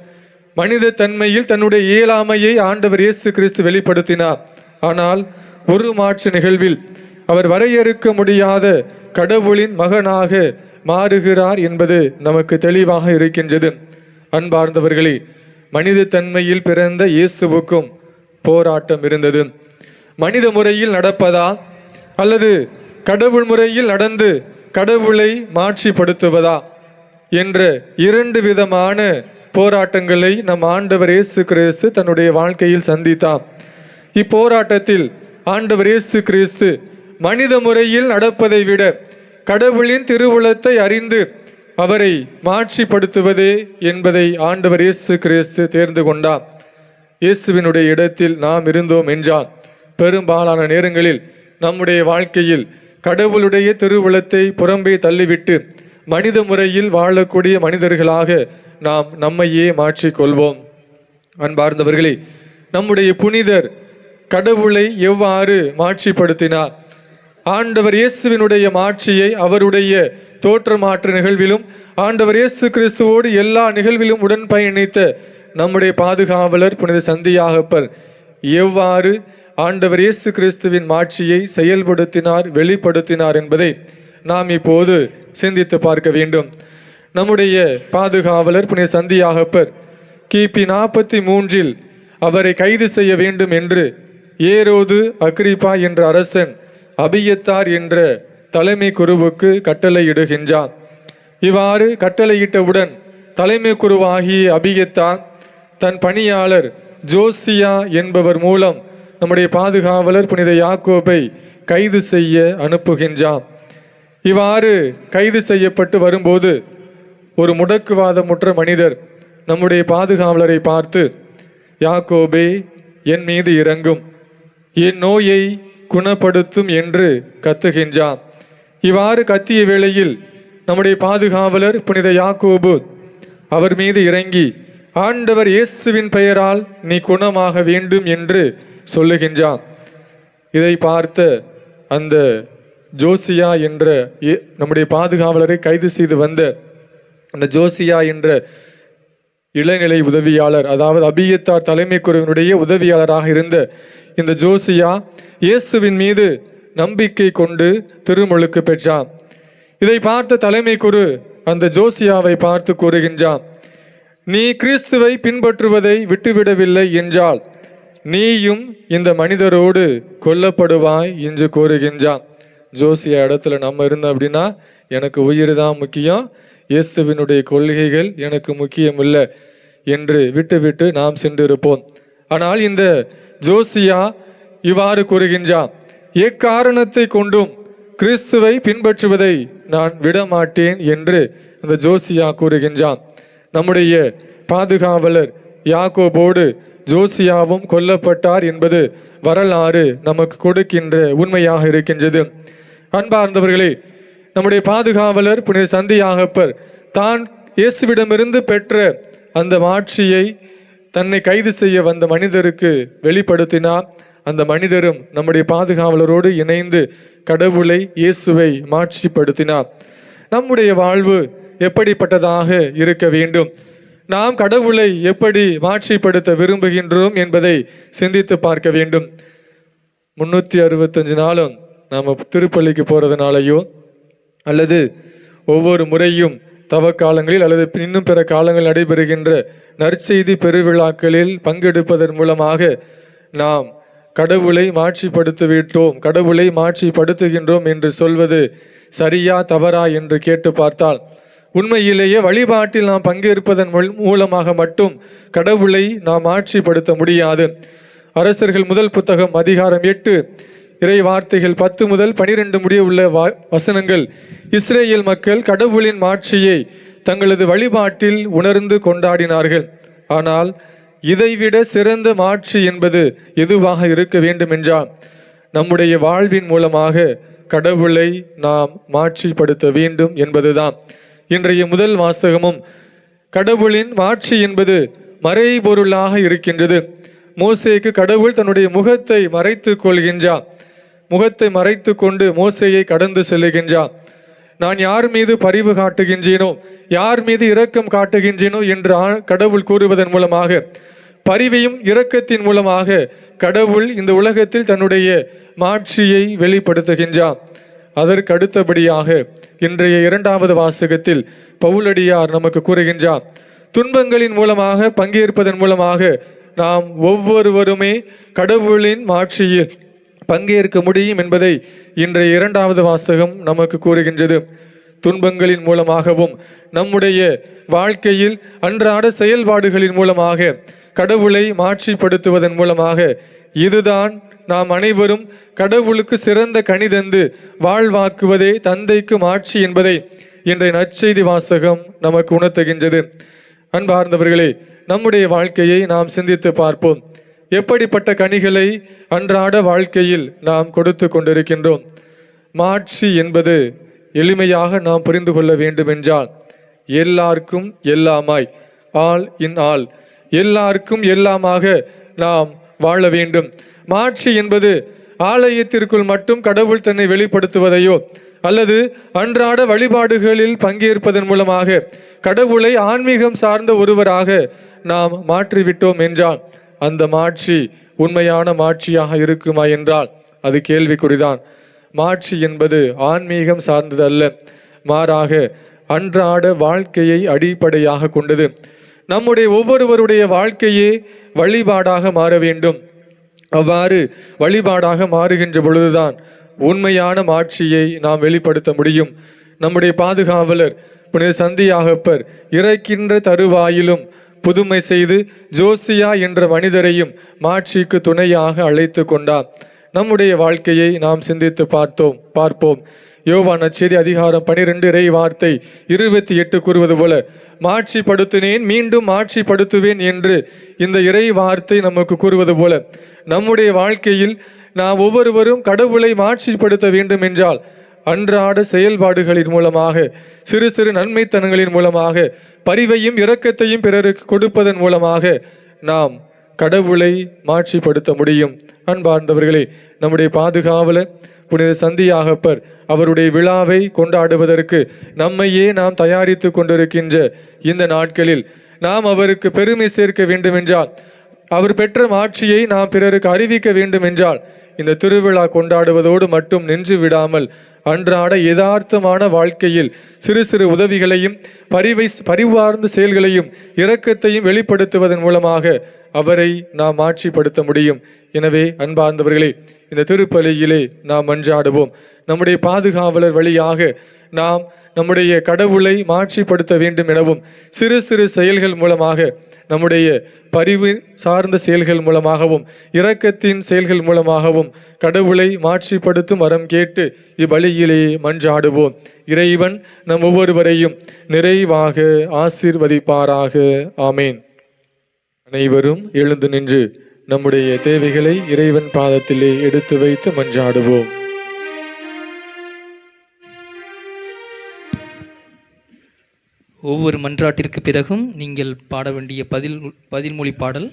மனித தன்மையில் தன்னுடைய இயலாமையை ஆண்டவர் இயேசு கிறிஸ்து வெளிப்படுத்தினார். ஆனால் ஒரு மாற்று நிகழ்வில் அவர் வரையறுக்க முடியாத கடவுளின் மகனாக மாறுகிறார் என்பது நமக்கு தெளிவாக இருக்கின்றது. அன்பார்ந்தவர்களே, மனித தன்மையில் பிறந்த இயேசுவுக்கும் போராட்டம் இருந்தது. மனித முறையில் நடப்பதா அல்லது கடவுள் முறையில் நடந்து கடவுளை மாற்றிப்படுத்துவதா என்ற இரண்டு விதமான போராட்டங்களை நம் ஆண்டவர் இயேசு கிறிஸ்து தன்னுடைய வாழ்க்கையில் சந்தித்தார். இப்போராட்டத்தில் ஆண்டவர் இயேசு கிறிஸ்து மனித முறையில் நடப்பதை விட கடவுளின் திருவுளத்தை அறிந்து அவரை மாற்றிப்படுத்துவதே என்பதை ஆண்டவர் இயேசு கிறிஸ்து தேர்ந்து கொண்டார். இயேசுவினுடைய இடத்தில் நாம் இருந்தோம் என்றால் பெரும்பாலான நேரங்களில் நம்முடைய வாழ்க்கையில் கடவுளுடைய திருவுளத்தை புறம்பே தள்ளிவிட்டு மனித முறையில் வாழக்கூடிய மனிதர்களாக நாம் நம்மையே மாற்றிக்கொள்வோம். அன்பார்ந்தவர்களே, நம்முடைய புனிதர் கடவுளை எவ்வாறு மாற்றிப்படுத்தினார்? ஆண்டவர் இயேசுவினுடைய மாட்சியை அவருடைய தோற்றமாற்று நிகழ்விலும் ஆண்டவர் இயேசு கிறிஸ்துவோடு எல்லா நிகழ்விலும் உடன் பயணித்த நம்முடைய பாதுகாவலர் புனித சந்தியாகப்பர் எவ்வாறு ஆண்டவர் இயேசு கிறிஸ்துவின் மாட்சியை செயல்படுத்தினார், வெளிப்படுத்தினார் என்பதை நாம் இப்போது சிந்தித்து பார்க்க வேண்டும். நம்முடைய பாதுகாவலர் புனித சந்தியாகப்பர் கிபி 43 அவரை கைது செய்ய வேண்டும் என்று ஏரோது அக்ரிப்பா என்ற அரசன் அபியத்தார் என்ற தலைமை குருவுக்கு கட்டளையிடுகின்றார். இவ்வாறு கட்டளையிட்டவுடன் தலைமை குருவாகிய அபியத்தார் தன் பணியாளர் ஜோசியா என்பவர் மூலம் நம்முடைய பாதுகாவலர் புனித யாக்கோபை கைது செய்ய அனுப்புகின்றார். இவ்வாறு கைது செய்யப்பட்டு வரும்போது ஒரு முடக்குவாதமுற்ற மனிதர் நம்முடைய பாதுகாவலரை பார்த்து, யாக்கோபே, என் மீது இறங்கும், என் நோயை குணப்படுத்தும் என்று கத்துகின்றார். இவ்வாறு கத்திய வேளையில் நம்முடைய பாதுகாவலர் புனித யாக்கோபு அவர் மீது இறங்கி, ஆண்டவர் இயேசுவின் பெயரால் நீ குணமாக வேண்டும் என்று சொல்லுகின்றார். இதை பார்த்த அந்த ஜோசியா என்ற நம்முடைய பாதுகாவலரை கைது செய்து வந்த அந்த ஜோசியா என்ற இளநிலை உதவியாளர், அதாவது அபியத்தார் தலைமை குருவினுடைய உதவியாளராக இருந்த இந்த ஜோசியா இயேசுவின் மீது நம்பிக்கை கொண்டு திருமுழுக்கு பெற்றார். இதை பார்த்த தலைமை குரு அந்த ஜோசியாவை பார்த்து கூறுகின்றார், நீ கிறிஸ்துவை பின்பற்றுவதை விட்டுவிடவில்லை என்றால் நீயும் இந்த மனிதரோடு கொல்லப்படுவாய் என்று கூறுகின்றான். ஜோசியா இடத்துல நம்ம இருந்தோம் அப்படின்னா எனக்கு உயிர் தான் முக்கியம், இயேசுவினுடைய கொள்கைகள் எனக்கு முக்கியம் இல்லை என்று விட்டுவிட்டு நாம் சென்றிருப்போம். ஆனால் இந்த ஜோசியா இவ்வாறு கூறுகின்றான், எக்காரணத்தை கொண்டும் கிறிஸ்துவை பின்பற்றுவதை நான் விடமாட்டேன் என்று அந்த ஜோசியா கூறுகின்றான். நம்முடைய பாதுகாவலர் யாக்கோபோடு ஜோசியாவும் கொல்லப்பட்டார் என்பது வரலாறு நமக்கு கொடுக்கின்ற உண்மையாக இருக்கின்றது. அன்பார்ந்தவர்களே, நம்முடைய பாதுகாவலர் புனித சந்தியாகப்பர் தான் இயேசுவிடமிருந்து பெற்ற அந்த மாட்சியை தன்னை கைது செய்ய வந்த மனிதருக்கு வெளிப்படுத்தினார். அந்த மனிதரும் நம்முடைய பாதுகாவலரோடு இணைந்து கடவுளை, இயேசுவை மாட்சிப்படுத்தினார். நம்முடைய வாழ்வு எப்படிப்பட்டதாக இருக்க வேண்டும்? நாம் கடவுளை எப்படி மாட்சிப்படுத்த விரும்புகின்றோம் என்பதை சிந்தித்து பார்க்க வேண்டும். 365 நாளும் நாம் திருப்பள்ளிக்கு போகிறதுனாலையோ அல்லது ஒவ்வொரு முறையும் தவக்காலங்களில் அல்லது இன்னும் பிற காலங்களில் நடைபெறுகின்ற நற்செய்தி பெருவிழாக்களில் பங்கெடுப்பதன் மூலமாக நாம் கடவுளை மாட்சிப்படுத்திவிட்டோம், கடவுளை மாட்சிப்படுத்துகின்றோம் என்று சொல்வது சரியா தவறா என்று கேட்டு பார்த்தால் உண்மையிலேயே வழிபாட்டில் நாம் பங்கேற்பதன் மூலமாக மட்டும் கடவுளை நாம் ஆட்சிப்படுத்த முடியாது. அரசர்கள் முதல் புத்தகம் அதிகாரம் 8 இறை வார்த்தைகள் 10 முதல் 12 முடிய உள்ள வசனங்கள் இஸ்ரேல் மக்கள் கடவுளின் மாட்சியை தங்களது வழிபாட்டில் உணர்ந்து கொண்டாடினார்கள். ஆனால் இதைவிட சிறந்த மாட்சி என்பது எதுவாக இருக்க வேண்டும் என்றால் நம்முடைய வாழ்வின் மூலமாக கடவுளை நாம் மாட்சிப்படுத்த வேண்டும் என்பதுதான். இன்றைய முதல் வாசகமும் கடவுளின் மாட்சி என்பது மறைபொருளாக இருக்கின்றது. மோசேக்கு கடவுள் தன்னுடைய முகத்தை மறைத்து கொள்கின்றார். முகத்தை மறைத்து கொண்டு மோசேயை கடந்து செல்லுகின்றார். நான் யார் மீது பரிவு காட்டுகின்றேனோ, யார் மீது இரக்கம் காட்டுகின்றேனோ என்று கடவுள் கூறுவதன் மூலமாக, பரிவையும் இரக்கத்தின் மூலமாக கடவுள் இந்த உலகத்தில் தன்னுடைய மாட்சியை வெளிப்படுத்துகின்றார். அதற்கு அடுத்தபடியாக இன்றைய 2வது வாசகத்தில் பவுலடியார் நமக்கு கூறுகின்றார், துன்பங்களின் மூலமாக பங்கேற்பதன் மூலமாக நாம் ஒவ்வொருவருமே கடவுளின் மாட்சியில் பங்கேற்க முடியும் என்பதை இன்றைய 2வது வாசகம் நமக்கு கூறுகின்றது. துன்பங்களின் மூலமாகவும் நம்முடைய வாழ்க்கையில் அன்றாட செயல்பாடுகளின் மூலமாக கடவுளை மாட்சிப்படுத்துவதன் மூலமாக இதுதான் நாம் அனைவரும் கடவுளுக்கு சிறந்த கனிதந்து வாழ்வாக்குவதே தந்தைக்கு மாட்சி என்பதை இன்றைய நற்செய்தி வாசகம் நமக்கு உணர்த்துகின்றது. அன்பார்ந்தவர்களே, நம்முடைய வாழ்க்கையை நாம் சிந்தித்து பார்ப்போம். எப்படிப்பட்ட கனிகளை அன்றாட வாழ்க்கையில் நாம் கொடுத்து கொண்டிருக்கின்றோம்? மாட்சி என்பது எளிமையாக நாம் புரிந்து கொள்ள வேண்டுமென்றால், எல்லாருக்கும் எல்லாமாய், ஆல் இன் ஆல், எல்லாருக்கும் எல்லாமாக நாம் வாழ வேண்டும். மாட்சி என்பது ஆலயத்திற்குள் மட்டும் கடவுள் தன்னை வெளிப்படுத்துவதையோ அல்லது அன்றாட வழிபாடுகளில் பங்கேற்பதன் மூலமாக கடவுளை ஆன்மீகம் சார்ந்த ஒருவராக நாம் மாற்றிவிட்டோம் என்றால் அந்த மாட்சி உண்மையான மாட்சியாக இருக்குமா என்றால் அது கேள்விக்குறிதான். மாட்சி என்பது ஆன்மீகம் சார்ந்தது அல்ல, மாறாக அன்றாட வாழ்க்கையை அடிப்படையாக கொண்டது. நம்முடைய ஒவ்வொருவருடைய வாழ்க்கையே வழிபாடாக மாற வேண்டும். அவ்வாறு வழிபாடாக மாறுகின்ற பொழுதுதான் உண்மையான மாட்சியை நாம் வெளிப்படுத்த முடியும். நம்முடைய பாதுகாவலர் புனித சந்தியாகப்பர் இறக்கின்ற தருவாயிலும் புதுமை செய்து ஜோசியா என்ற மனிதரையும் மாட்சிக்கு துணையாக அழைத்து கொண்டார். நம்முடைய வாழ்க்கையை நாம் சிந்தித்து பார்ப்போம். யோவான் நற்செய்தி அதிகாரம் 12 இறை வார்த்தை 28 கூறுவது போல, மாட்சிப்படுத்தினேன் மீண்டும் மாட்சிப்படுத்துவேன் என்று இந்த இறை வார்த்தை நமக்கு கூறுவது போல, நம்முடைய வாழ்க்கையில் நாம் ஒவ்வொருவரும் கடவுளை மாட்சிப்படுத்த வேண்டும் என்றால் அன்றாட செயல்பாடுகளின் மூலமாக, சிறு சிறு நன்மைத்தனங்களின் மூலமாக, பரிவையும் இரக்கத்தையும் பிறருக்கு கொடுப்பதன் மூலமாக நாம் கடவுளை மாட்சிப்படுத்த முடியும். அன்பார்ந்தவர்களே, நம்முடைய பாதுகாவலர் புனித சந்தியாகப்பர் அவருடைய விழாவை கொண்டாடுவதற்கு நம்மையே நாம் தயாரித்து கொண்டிருக்கின்ற இந்த நாட்களில் நாம் அவருக்கு பெருமை சேர்க்க வேண்டுமென்றால், அவர் பெற்ற மாட்சியை நாம் பிறருக்கு அறிவிக்க வேண்டும் என்றால் இந்த திருவிழா கொண்டாடுவதோடு மட்டும் நின்று விடாமல் அன்றாட யதார்த்தமான வாழ்க்கையில் சிறு சிறு உதவிகளையும் பரிவார்ந்த செயல்களையும் இரக்கத்தையும் வெளிப்படுத்துவதன் மூலமாக அவரை நாம் மாட்சிப்படுத்த முடியும். எனவே அன்பார்ந்தவர்களே, இந்த திருப்பலியிலே நாம் மன்றாடுவோம். நம்முடைய பாதுகாவலர் வழியாக நாம் நம்முடைய கடவுளை மாட்சிப்படுத்த வேண்டும் எனவும் சிறு சிறு செயல்கள் மூலமாக, நம்முடைய பரிவு சார்ந்த செயல்கள் மூலமாகவும் இரக்கத்தின் செயல்கள் மூலமாகவும் கடவுளை மாட்சிப்படுத்தும் வரம் கேட்டு இப்பலியிலே மன்றாடுவோம். இறைவன் நம் ஒவ்வொருவரையும் நிறைவாக ஆசீர்வதிப்பாராக. ஆமேன். அனைவரும் எழுந்து நின்று நம்முடைய தேவைகளை இறைவன் பாதத்திலே எடுத்து வைத்து மன்றாடுவோம். ஒவ்வொரு மன்றாட்டிற்கு பிறகும் நீங்கள் பாட வேண்டிய பதில்மொழி பாடல்.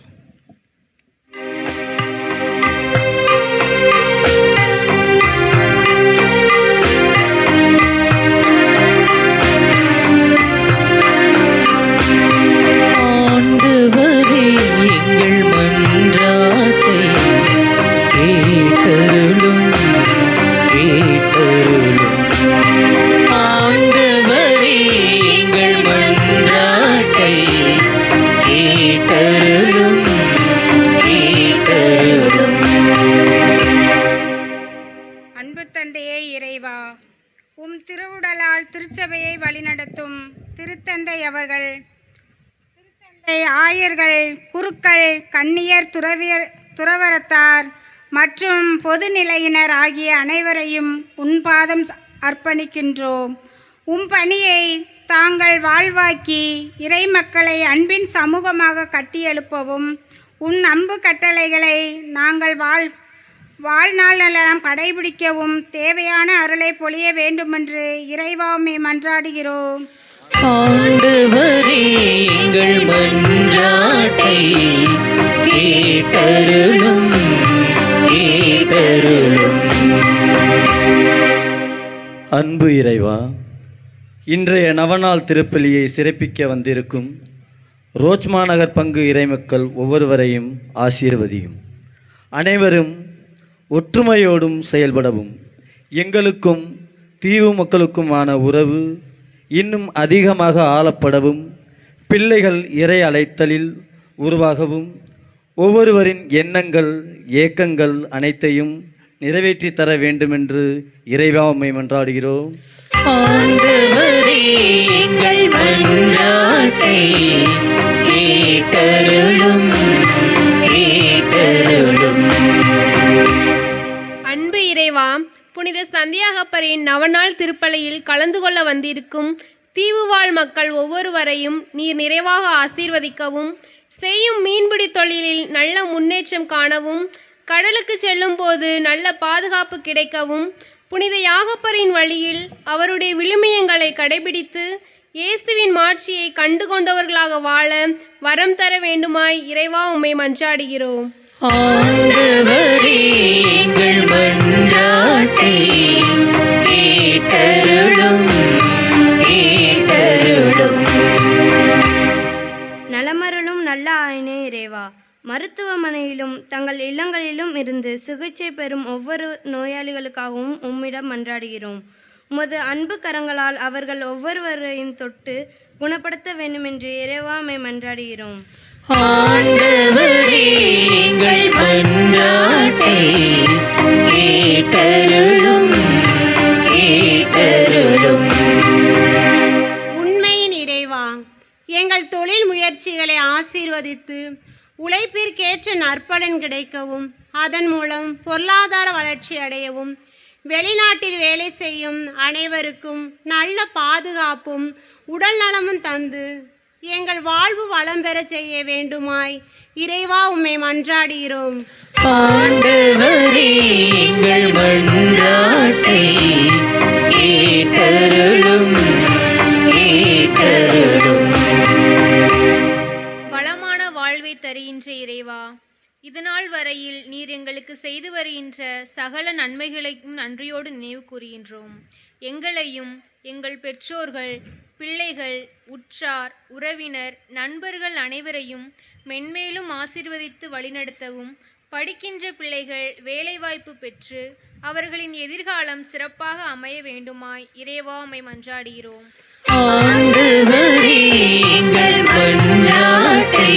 ஆண்டவரே, எங்கள் மன்றாட்டை கேட்டருளும் கேட்டருளும். ஆண்டவரே, எங்கள் மன்றாட்டை கேட்டருளும் கேட்டருளும். அன்பு தந்தையே இறைவா, உம் திருவுடலால் திருச்சபையை வழிநடத்தும் திருத்தந்தை அவர்கள், ஆயர்கள், குருக்கள், கன்னியர், துறவரத்தார் மற்றும் பொதுநிலையினர் ஆகிய அனைவரையும் உன் பாதம் அர்ப்பணிக்கின்றோம். உம் பணியை தாங்கள் வாழ்வாக்கி இறை மக்களை அன்பின் சமூகமாக கட்டியெழுப்பவும், உன் அன்பு கட்டளைகளை நாங்கள் வாழ்நாளெல்லாம் கடைபிடிக்கவும் தேவையான அருளை பொழிய வேண்டுமென்று இறைவாமை மன்றாடுகிறோம். ஆண்டவரே எங்கள் மன்றாட்டை கேட்டருளும் கேட்டருளும். அன்பு இறைவா, இன்றைய நவநாள் திருப்பலியை சிறப்பிக்க வந்திருக்கும் ரோஜ்மா நகர் பங்கு இறைமக்கள் ஒவ்வொருவரையும் ஆசீர்வதியும். அனைவரும் ஒற்றுமையோடும் செயல்படவும், எங்களுக்கும் தீவு மக்களுக்குமான உறவு இன்னும் அதிகமாக ஆளப்படவும், பிள்ளைகள் இறை அழைத்தலில் உருவாகவும், ஒவ்வொருவரின் எண்ணங்கள் ஏக்கங்கள் அனைத்தையும் நிறைவேற்றி தர வேண்டுமென்று இறைவா உம்மை மன்றாடுகிறோம். ஆண்டவரே எங்கள் மன்றாட்டை கேட்டருளும் கேட்டருளும். அன்பு இறைவா, புனித சந்தியாகப்பரின் நவநாள் திருப்பலியில் கலந்து கொள்ள வந்திருக்கும் தீவு வாழ் மக்கள் ஒவ்வொருவரையும் நீர் நிறைவாக ஆசீர்வதிக்கவும், செய்யும் மீன்பிடி தொழிலில் நல்ல முன்னேற்றம் காணவும், கடலுக்கு செல்லும் போது நல்ல பாதுகாப்பு கிடைக்கவும், புனித யாகப்பரின் வழியில் அவருடைய விழுமியங்களை கடைபிடித்து இயேசுவின் மாட்சியை கண்டு கொண்டவர்களாக வாழ வரம் தர வேண்டுமாய் இறைவா உம்மை மன்றாடுகிறோம். ஆண்டவரே எங்கள் மன்றாட்டை கேட்டருளும் கேட்டருளும். நலமருளும் நல்ல ஆயனே இறைவா, மருத்துவமனையிலும் தங்கள் இல்லங்களிலும் இருந்து சிகிச்சை பெறும் ஒவ்வொரு நோயாளிகளுக்காகவும் உம்மிடம் மன்றாடுகிறோம். உமது அன்பு கரங்களால் அவர்கள் ஒவ்வொருவரையும் தொட்டு குணப்படுத்த வேண்டுமென்று இறைவாமை மன்றாடுகிறோம். ஆண்டவரே எங்கள் மன்றாட்டை கேட்டருளும் கேட்டருளும். உண்மையின் இறைவா, எங்கள் தொழில் முயற்சிகளை ஆசீர்வதித்து உழைப்பிற்கேற்ற நற்பலன் கிடைக்கவும், அதன் மூலம் பொருளாதார வளர்ச்சி அடையவும், வெளிநாட்டில் வேலை செய்யும் அனைவருக்கும் நல்ல பாதுகாப்பும் உடல் நலமும் தந்து எங்கள் வாழ்வு வளம் பெற செய்ய வேண்டுமாய் இறைவா உம்மை மன்றாடுகிறோம். ஆண்டவரே எங்கள் மன்றாட்டை கேட்டருளும் கேட்டருளும். வளமான வாழ்வை தருகின்ற இறைவா, இதுநாள் வரையில் நீர் எங்களுக்கு செய்து வருகின்ற சகல நன்மைகளையும் நன்றியோடு நினைவு கூறுகின்றோம். எங்களையும் எங்கள் பெற்றோர்கள், பிள்ளைகள், உற்றார், உறவினர், நண்பர்கள் அனைவரையும் மென்மேலும் ஆசீர்வதித்து வழிநடத்தவும், படிக்கின்ற பிள்ளைகள் வேலைவாய்ப்பு பெற்று அவர்களின் எதிர்காலம் சிறப்பாக அமைய வேண்டுமாய் இறைவா உம்மை மன்றாடுகிறோம். ஆண்டவரே எங்கள் மன்றாட்டை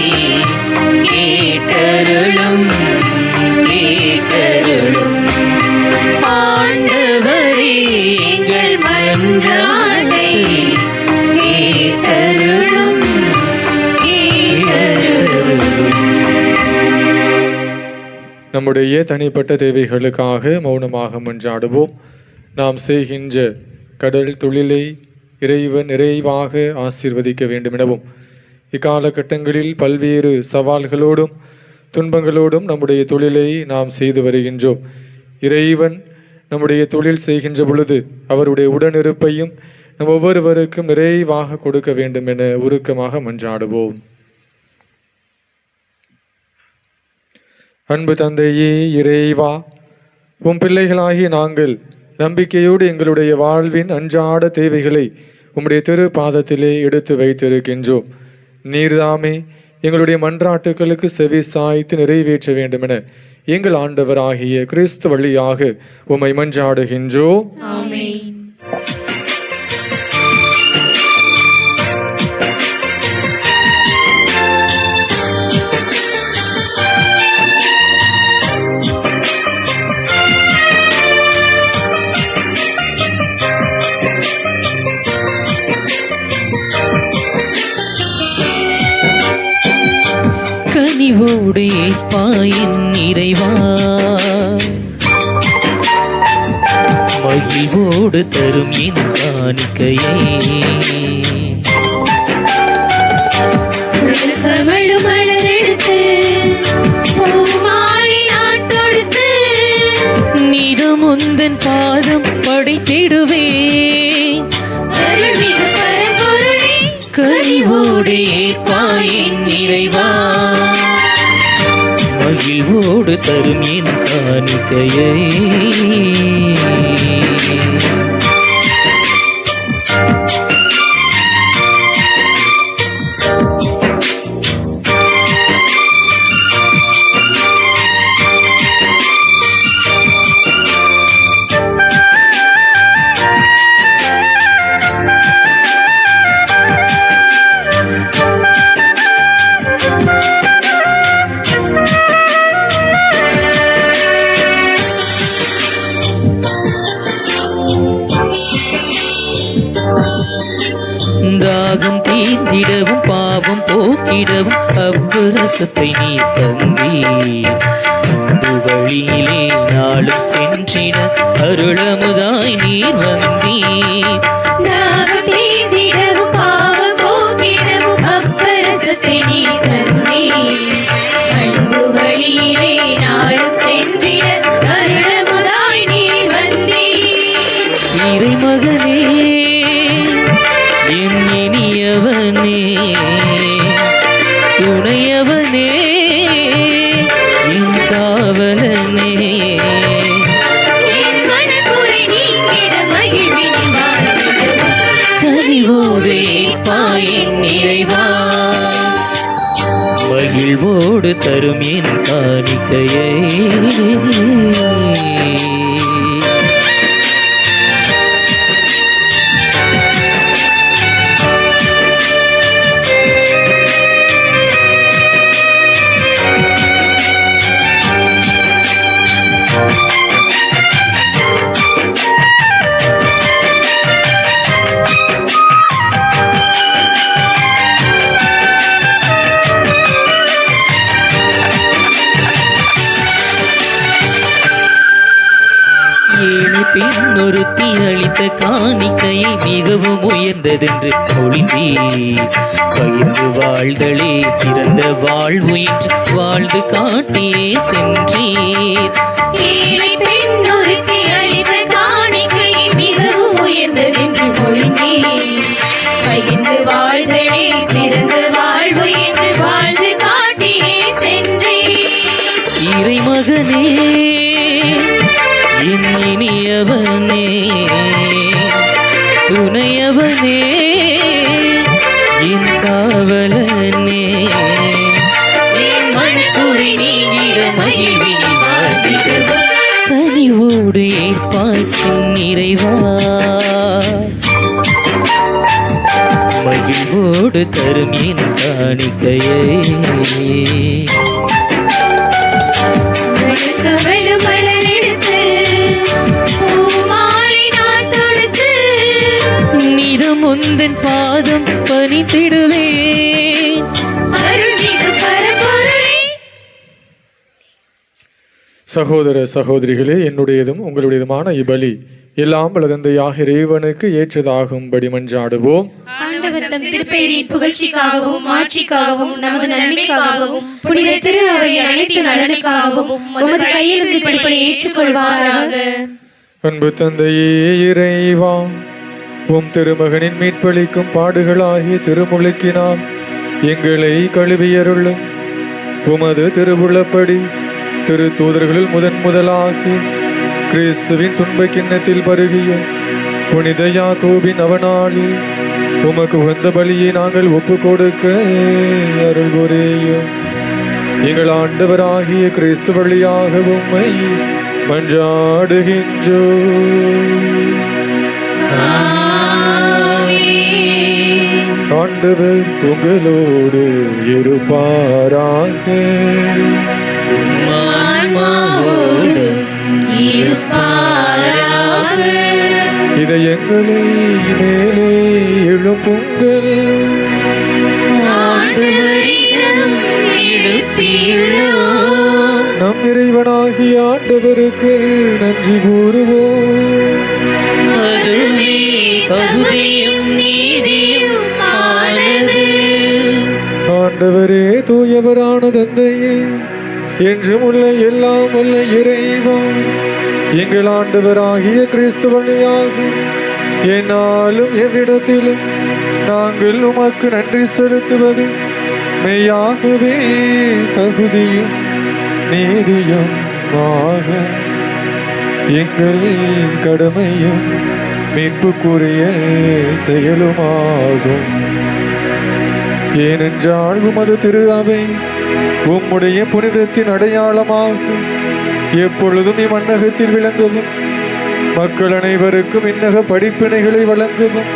கேட்டருளும் கேட்டருளும். ஆண்டவரே எங்கள் மன்றாட்டை கேட்டருளும் கேட்டருளும். நம்முடைய தனிப்பட்ட தேவைகளுக்காக மௌனமாக மன்றாடுவோம். நாம் செய்கின்ற கடல் தொழிலை இறைவன் நிறைவாக ஆசீர்வதிக்க வேண்டுமெனவும், இக்காலகட்டங்களில் பல்வேறு சவால்களோடும் துன்பங்களோடும் நம்முடைய தொழிலை நாம் செய்து வருகின்றோம். இறைவன் நம்முடைய தொழில் செய்கின்ற பொழுது அவருடைய உடனிருப்பையும் நம் ஒவ்வொருவருக்கும் நிறைவாக கொடுக்க வேண்டும் என உருக்கமாக மன்றாடுவோம். அன்பு தந்தையே இறைவா, உம் பிள்ளைகளாகி நாங்கள் நம்பிக்கையோடு எங்களுடைய வாழ்வின் அன்றாட தேவைகளை உம்முடைய திரு பாதத்திலே எடுத்து வைத்திருக்கின்றோம். நீர்தாமே எங்களுடைய மன்றாட்டுகளுக்கு செவி சாய்த்து நிறைவேற்ற வேண்டுமென எங்கள் ஆண்டவராகிய கிறிஸ்து வழியாக உம்மை மன்றாடுகின்றோம். ஆமென். கனிவோடு ஏற்பாயின் இறைவா, மகிழ்வோடு தரும் என் காணிக்கையே. கமழும் மலரெடுத்து பூமாலை நான் தொடுத்து நீதம் உந்தன் பாதம் படைத்திடுவே. அருள்மிகு பரம்பொருளே, ஏற்பாயின் இறைவா, மகிழ்வோடு தரும் என் காணிக்கையை தாகம் தீர்ந்திடவும் பாவம் போக்கிடவும் அவ்வரசத்தை நீ தந்தி, அன்பு வழியிலே நாளும் சென்றிட அருளமுதாய் நீர் வந்தி. தாகம் தீர்ந்திடவும் பாவம் போக்கிடவும் அவ்வரசத்தை நீ தந்தி, அன்பு வழியிலே நாளும் சென்றிட அருளமுதாய் நீர் வந்தி. இறைமகனே என் இனியவனே, துணையவனே என் காவலனே, என் மனக்குறை நீங்கிட மகிழ்வினில் வாழ்ந்திடுவோம். கனிவோடு ஏற்பாயின் இறைவா, மகிழ்வோடு தரும் என் காணிக்கையை பெண்ணொருத்தி அளித்த காணிக்கையை மிகவும் உயர்ந்ததென்று மொழிந்தீர். பகிர்ந்து வாழ்தலே சிறந்த வாழ்வு என்று வாழ்ந்து காட்டியே சென்றீர். ஏழை பெண்ணொருத்தி அளித்த காணிக்கையை மிகவும் உயர்ந்ததென்று மொழிந்தீர். பகிர்ந்து வாழ்தலே சிறந்த வாழ்வு என்று வாழ்ந்து காட்டியே சென்றீர். இறைமகனே என் இனியவனே, துணையவனே என் காவலனே, என் மனக்குறை நீங்கிட மகிழ்வினில் வாழ்ந்திடுவோம். கனிவோடு ஏற்பாயின் இறைவா, மகிழ்வோடு தரும் என் காணிக்கையை முந்தன் பாதம் பணித்திடுவேன். சகோதர சகோதரிகளே, என்னுடையதும் உங்களுடையதுமான இப்பலி எல்லாம் வல்லதந்தையாக இறைவனுக்கு ஏற்றதாகும்படி மன்றாடுவோம். ஆண்டவர் தம் திருப்பெயரின் புகழ்ச்சிக்காகவும் மாட்சிக்காகவும் நமது நன்மைக்காகவும் புனித திரு அவையின் அனைத்து நலனுக்காகவும் உமது கையிலிருந்து திருப்பலி ஏற்றுக்கொள்வாராக. அன்பு தந்தையே இறைவா, உம் திருமகனின் மீட்பளிக்கும் பாடுகளாகிய திருமுழுக்கினால் எங்களை கழுவியருளும். உமது திருவுள்ளப்படி திரு தூதர்களில் முதலாகி கிறிஸ்துவின் துன்ப கிண்ணத்தில் பருகிய புனித யாக்கோபின் அவனாளில் உமக்கு உகந்த பலியை நாங்கள் ஒப்பு கொடுக்க அருள் புரியும். எங்கள் ஆண்டவராகிய கிறிஸ்து வழியாக உம்மை மன்றாடுகின்றோம். ஆண்டவர் உங்களோடு இருப்பாராக. இதயங்களை மேலே எழுப்புங்கள். நம் இறைவனாகிய ஆண்டவருக்கு நன்றி கூறுவோம். ஆண்டவரே, தூயவரான தந்தையே, என்றும் உள்ள எல்லாம் வல்ல இறைவா, எங்கள் ஆண்டவராகிய கிறிஸ்து வழியாக என்னாலும் எவ்விடத்திலும் நாங்கள் உமக்கு நன்றி செலுத்துவது மெய்யாகவே தகுதியும் நீதியும் ஆகும். எங்கள் கடமையும் மீட்புக்குரிய செயலுமாகும். ஏனென்றால் உமது திரு அவை உம்முடைய புனிதத்தின் அடையாளமாகும். எப்பொழுதும் இம்மன்னகத்தில் விளங்கவும் மக்கள் அனைவருக்கும் இன்னக படிப்பினைகளை வழங்கவும்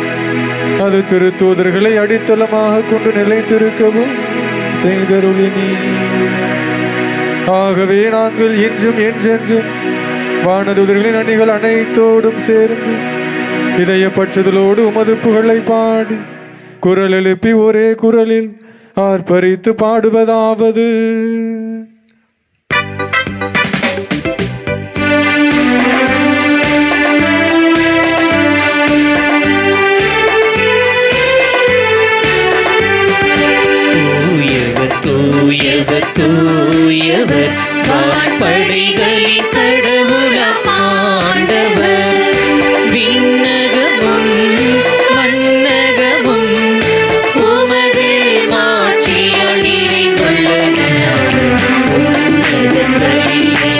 அது திருத்தூதர்களை அடித்தளமாக கொண்டு நிலைத்திருக்கவும் செய்தருளினீ. ஆகவே நாங்கள் இன்றும் என்றென்றும் வானதூதர்களின் அணிகள் அனைத்தோடும் சேர்ந்து இதய பற்றுதலோடு உமது புகழை பாடி குரல் எழுப்பி ஒரே குரலில் ஆர்ப்பரித்து பாடுவதாவது: தூயவர் தூயவர் வான்படைகளின் கடவுளாம் ஆண்டவர். விண்ணகமும் மண்ணகமும் உமது மாட்சியால் நிறைந்துள்ளன. உன்னதங்களிலே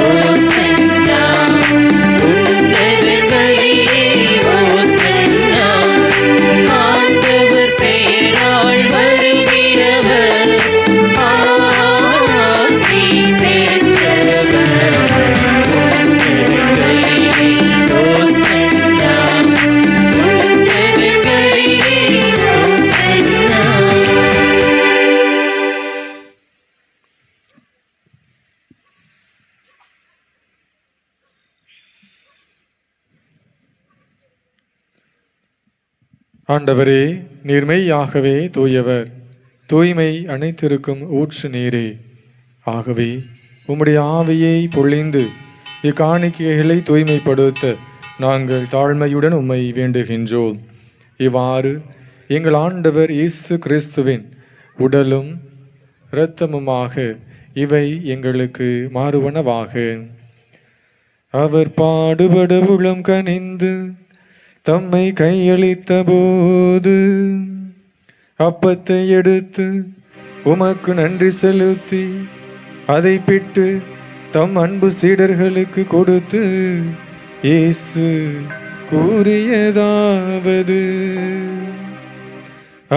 ஓசன்னா, உன்னதங்களிலே ஓசன்னா. ஆண்டவர் பெயரால் வருகிறவர் ஆசி பெற்றவர். உன்னதங்களிலே ஓசன்னா, உன்னதங்களிலே ஓசன்னா. ஆண்டவரே, நீர்மையாகவே தூயவர், தூய்மை அனைத்திருக்கும் ஊற்று நீரே. ஆகவே உம்முடைய ஆவியை பொழிந்து இக்காணிக்கைகளை தூய்மைப்படுத்த நாங்கள் தாழ்மையுடன் உம்மை வேண்டுகின்றோம். இவ்வாறு எங்கள் ஆண்டவர் இயேசு கிறிஸ்துவின் உடலும் இரத்தமுமாக இவை எங்களுக்கு மாறுவனவாக. அவர் பாடுபட உளம் கனிந்து தம்மை கையளித்த போது அப்பத்தை எடுத்து உமக்கு நன்றி செலுத்தி அதை பிட்டு தம் அன்பு சீடர்களுக்கு கொடுத்து இயேசு கூறியதாவது: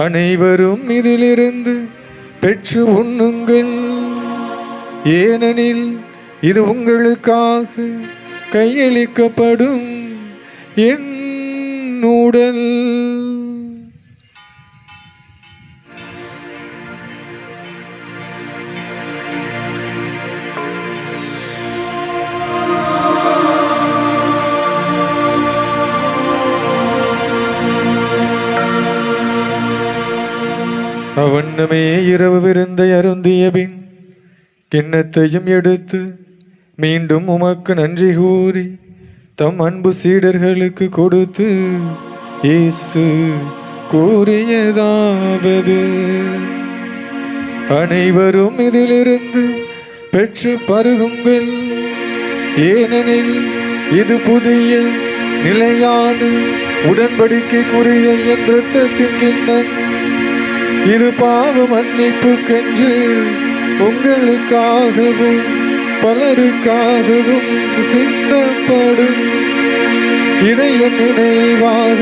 அனைவரும் இதிலிருந்து பெற்று உண்ணுங்கள், ஏனெனில் இது உங்களுக்காக கையளிக்கப்படும் என் உடல். அவண்ணமே இரவு விருந்தை அருந்திய பின் கிண்ணத்தையும் எடுத்து மீண்டும் உமக்கு நன்றி கூறி தம் அன்பு சீடர்களுக்கு கொடுத்து இயேசு கூறியதாவது: அனைவரும் இதிலிருந்து பெற்று பருகுங்கள், ஏனெனில் இது புதிய நிலையான உடன்படிக்கைக்குரிய என் இரத்தத்தின் கிண்ணம். இது பாவ மன்னிப்புக்கென்று உங்களுக்காகவும் பலருக்காகவும் சிந்தப்படும். இதை என் நினைவாக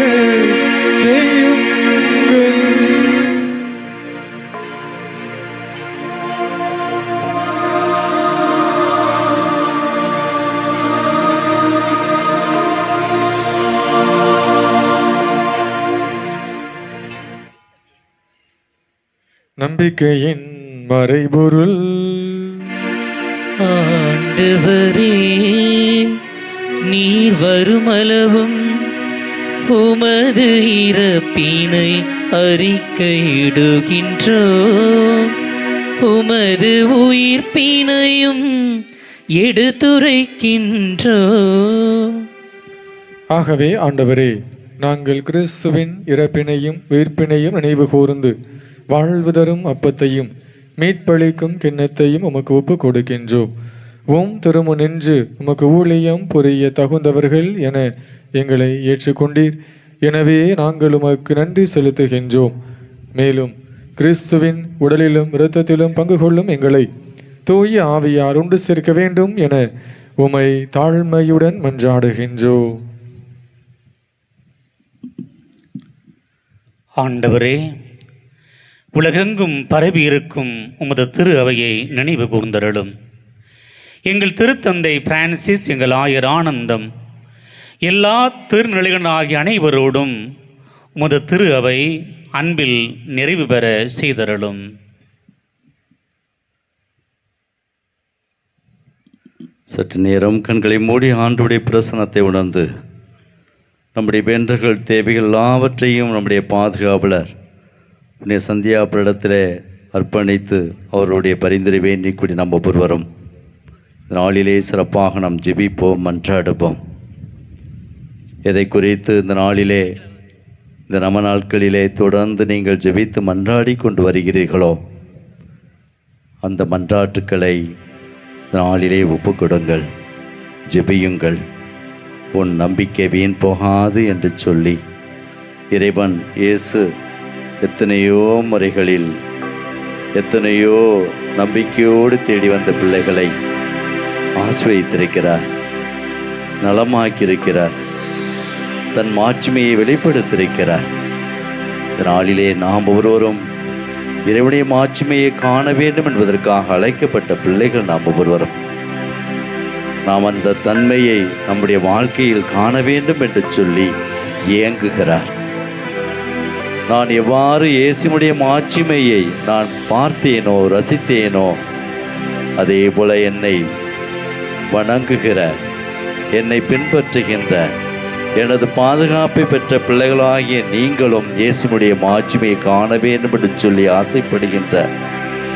செய்யுங்கள். நம்பிக்கையின் மறைபொருள். ஆண்டவரே, நீர் வருமளவும் உமது இறப்பினை அறிக்கையிடுகின்றோம், உமது உயிர்ப்பினையும் எடுத்துரைக்கின்றோம். ஆகவே ஆண்டவரே, நாங்கள் கிறிஸ்துவின் இறப்பினையும் உயிர்ப்பினையும் நினைவு கூர்ந்து வாழ்வு தரும் அப்பத்தையும் மீட்பளிக்கும் கிண்ணத்தையும் உமக்கு ஒப்பு கொடுக்கின்றோம். உம் திருமு நின்று உமக்கு ஊழியம் புரிய தகுந்தவர்கள் என எங்களை ஏற்றுக்கொண்டீர். எனவே நாங்கள் உமக்கு நன்றி செலுத்துகின்றோம். மேலும் கிறிஸ்துவின் உடலிலும் இரத்தத்திலும் பங்கு கொள்ளும் எங்களை தூய ஆவியார் ஒன்று சேர்க்க வேண்டும் என உமை தாழ்மையுடன் மன்றாடுகின்றோம். ஆண்டவரே, உலகெங்கும் பரவி இருக்கும் உமது திரு அவையை நினைவு கூர்ந்தருளும். எங்கள் திருத்தந்தை பிரான்சிஸ், எங்கள் ஆயர் ஆனந்தம், எல்லா திருநிலைகளாகிய அனைவரோடும் உமது திரு அவை அன்பில் நிறைவு பெற செய்தருளும். சற்று நேரம் கண்களை மூடி ஆண்டவருடைய பிரசன்னத்தை உணர்ந்து நம்முடைய வேண்டல்கள் தேவைகள் எல்லாவற்றையும் நம்முடைய பாதுகாவலர் உன்னுடைய சந்தியாபுரிடத்தில் அர்ப்பணித்து அவருடைய பரிந்துரை வேண்டி கூடி நம்ம ஒவ்வொருவரும் நாளிலே சிறப்பாக நாம் ஜெபிப்போம், மன்றாடுவோம். எதை குறித்து இந்த நாளிலே, இந்த நம்ம நாட்களிலே தொடர்ந்து நீங்கள் ஜெபித்து மன்றாடி கொண்டு வருகிறீர்களோ அந்த மன்றாட்டுக்களை நாளிலே ஒப்புக்கொடுங்கள், ஜெபியுங்கள். உன் நம்பிக்கை வீண் போகாது என்று சொல்லி இறைவன் இயேசு எத்தனையோ முறைகளில் எத்தனையோ நம்பிக்கையோடு தேடி வந்த பிள்ளைகளை ஆசிர்வதித்திருக்கிறார், நலமாக்கியிருக்கிறார், தன் மாட்சிமையை வெளிப்படுத்தியிருக்கிறார். நாளிலே நாம் ஒவ்வொருவரும் இறைவனுடைய மாட்சிமையை காண வேண்டும் என்பதற்காக அழைக்கப்பட்ட பிள்ளைகள் நாம் ஒவ்வொருவரும். நாம் அந்த தன்மையை நம்முடைய வாழ்க்கையில் காண வேண்டும் என்று சொல்லி ஏங்குகிறார். நான் எவ்வாறு இயேசுவுடைய மாட்சிமையை நான் பார்த்தேனோ ரசித்தேனோ அதே போல என்னை வணங்குகிற, என்னை பின்பற்றுகின்ற, எனது பாதுகாப்பை பெற்ற பிள்ளைகளாகிய நீங்களும் இயேசுவுடைய மாட்சிமையை காண வேண்டும் என்று சொல்லி ஆசைப்படுகின்ற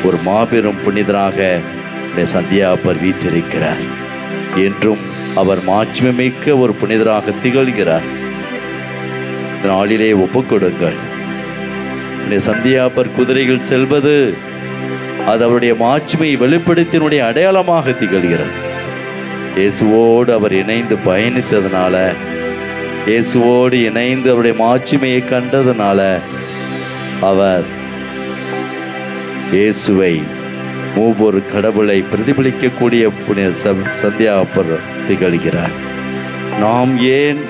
ஒரு மாபெரும் புனிதராக சந்தியாப்பர் வீற்றிருக்கிறார். என்றும் அவர் மாட்சிமை மிக்க ஒரு புனிதராக திகழ்கிறார். நாளிலே ஒப்புக்கொடுங்கள். சந்தியாப்பர் குதிரைகள் செல்வது அது அவருடைய மாட்சிமையை வெளிப்படுத்தினுடைய அடையாளமாக திகழ்கிறது. இயேசுவோடு அவர் இணைந்து பயணித்ததுனால, இயேசுவோடு இணைந்து அவருடைய மாட்சிமையை கண்டதுனால அவர் இயேசுவை ஒவ்வொரு கடவுளை பிரதிபலிக்கக்கூடிய புனித சந்தியாப்பர் திகழ்கிறார். நாம் ஏன்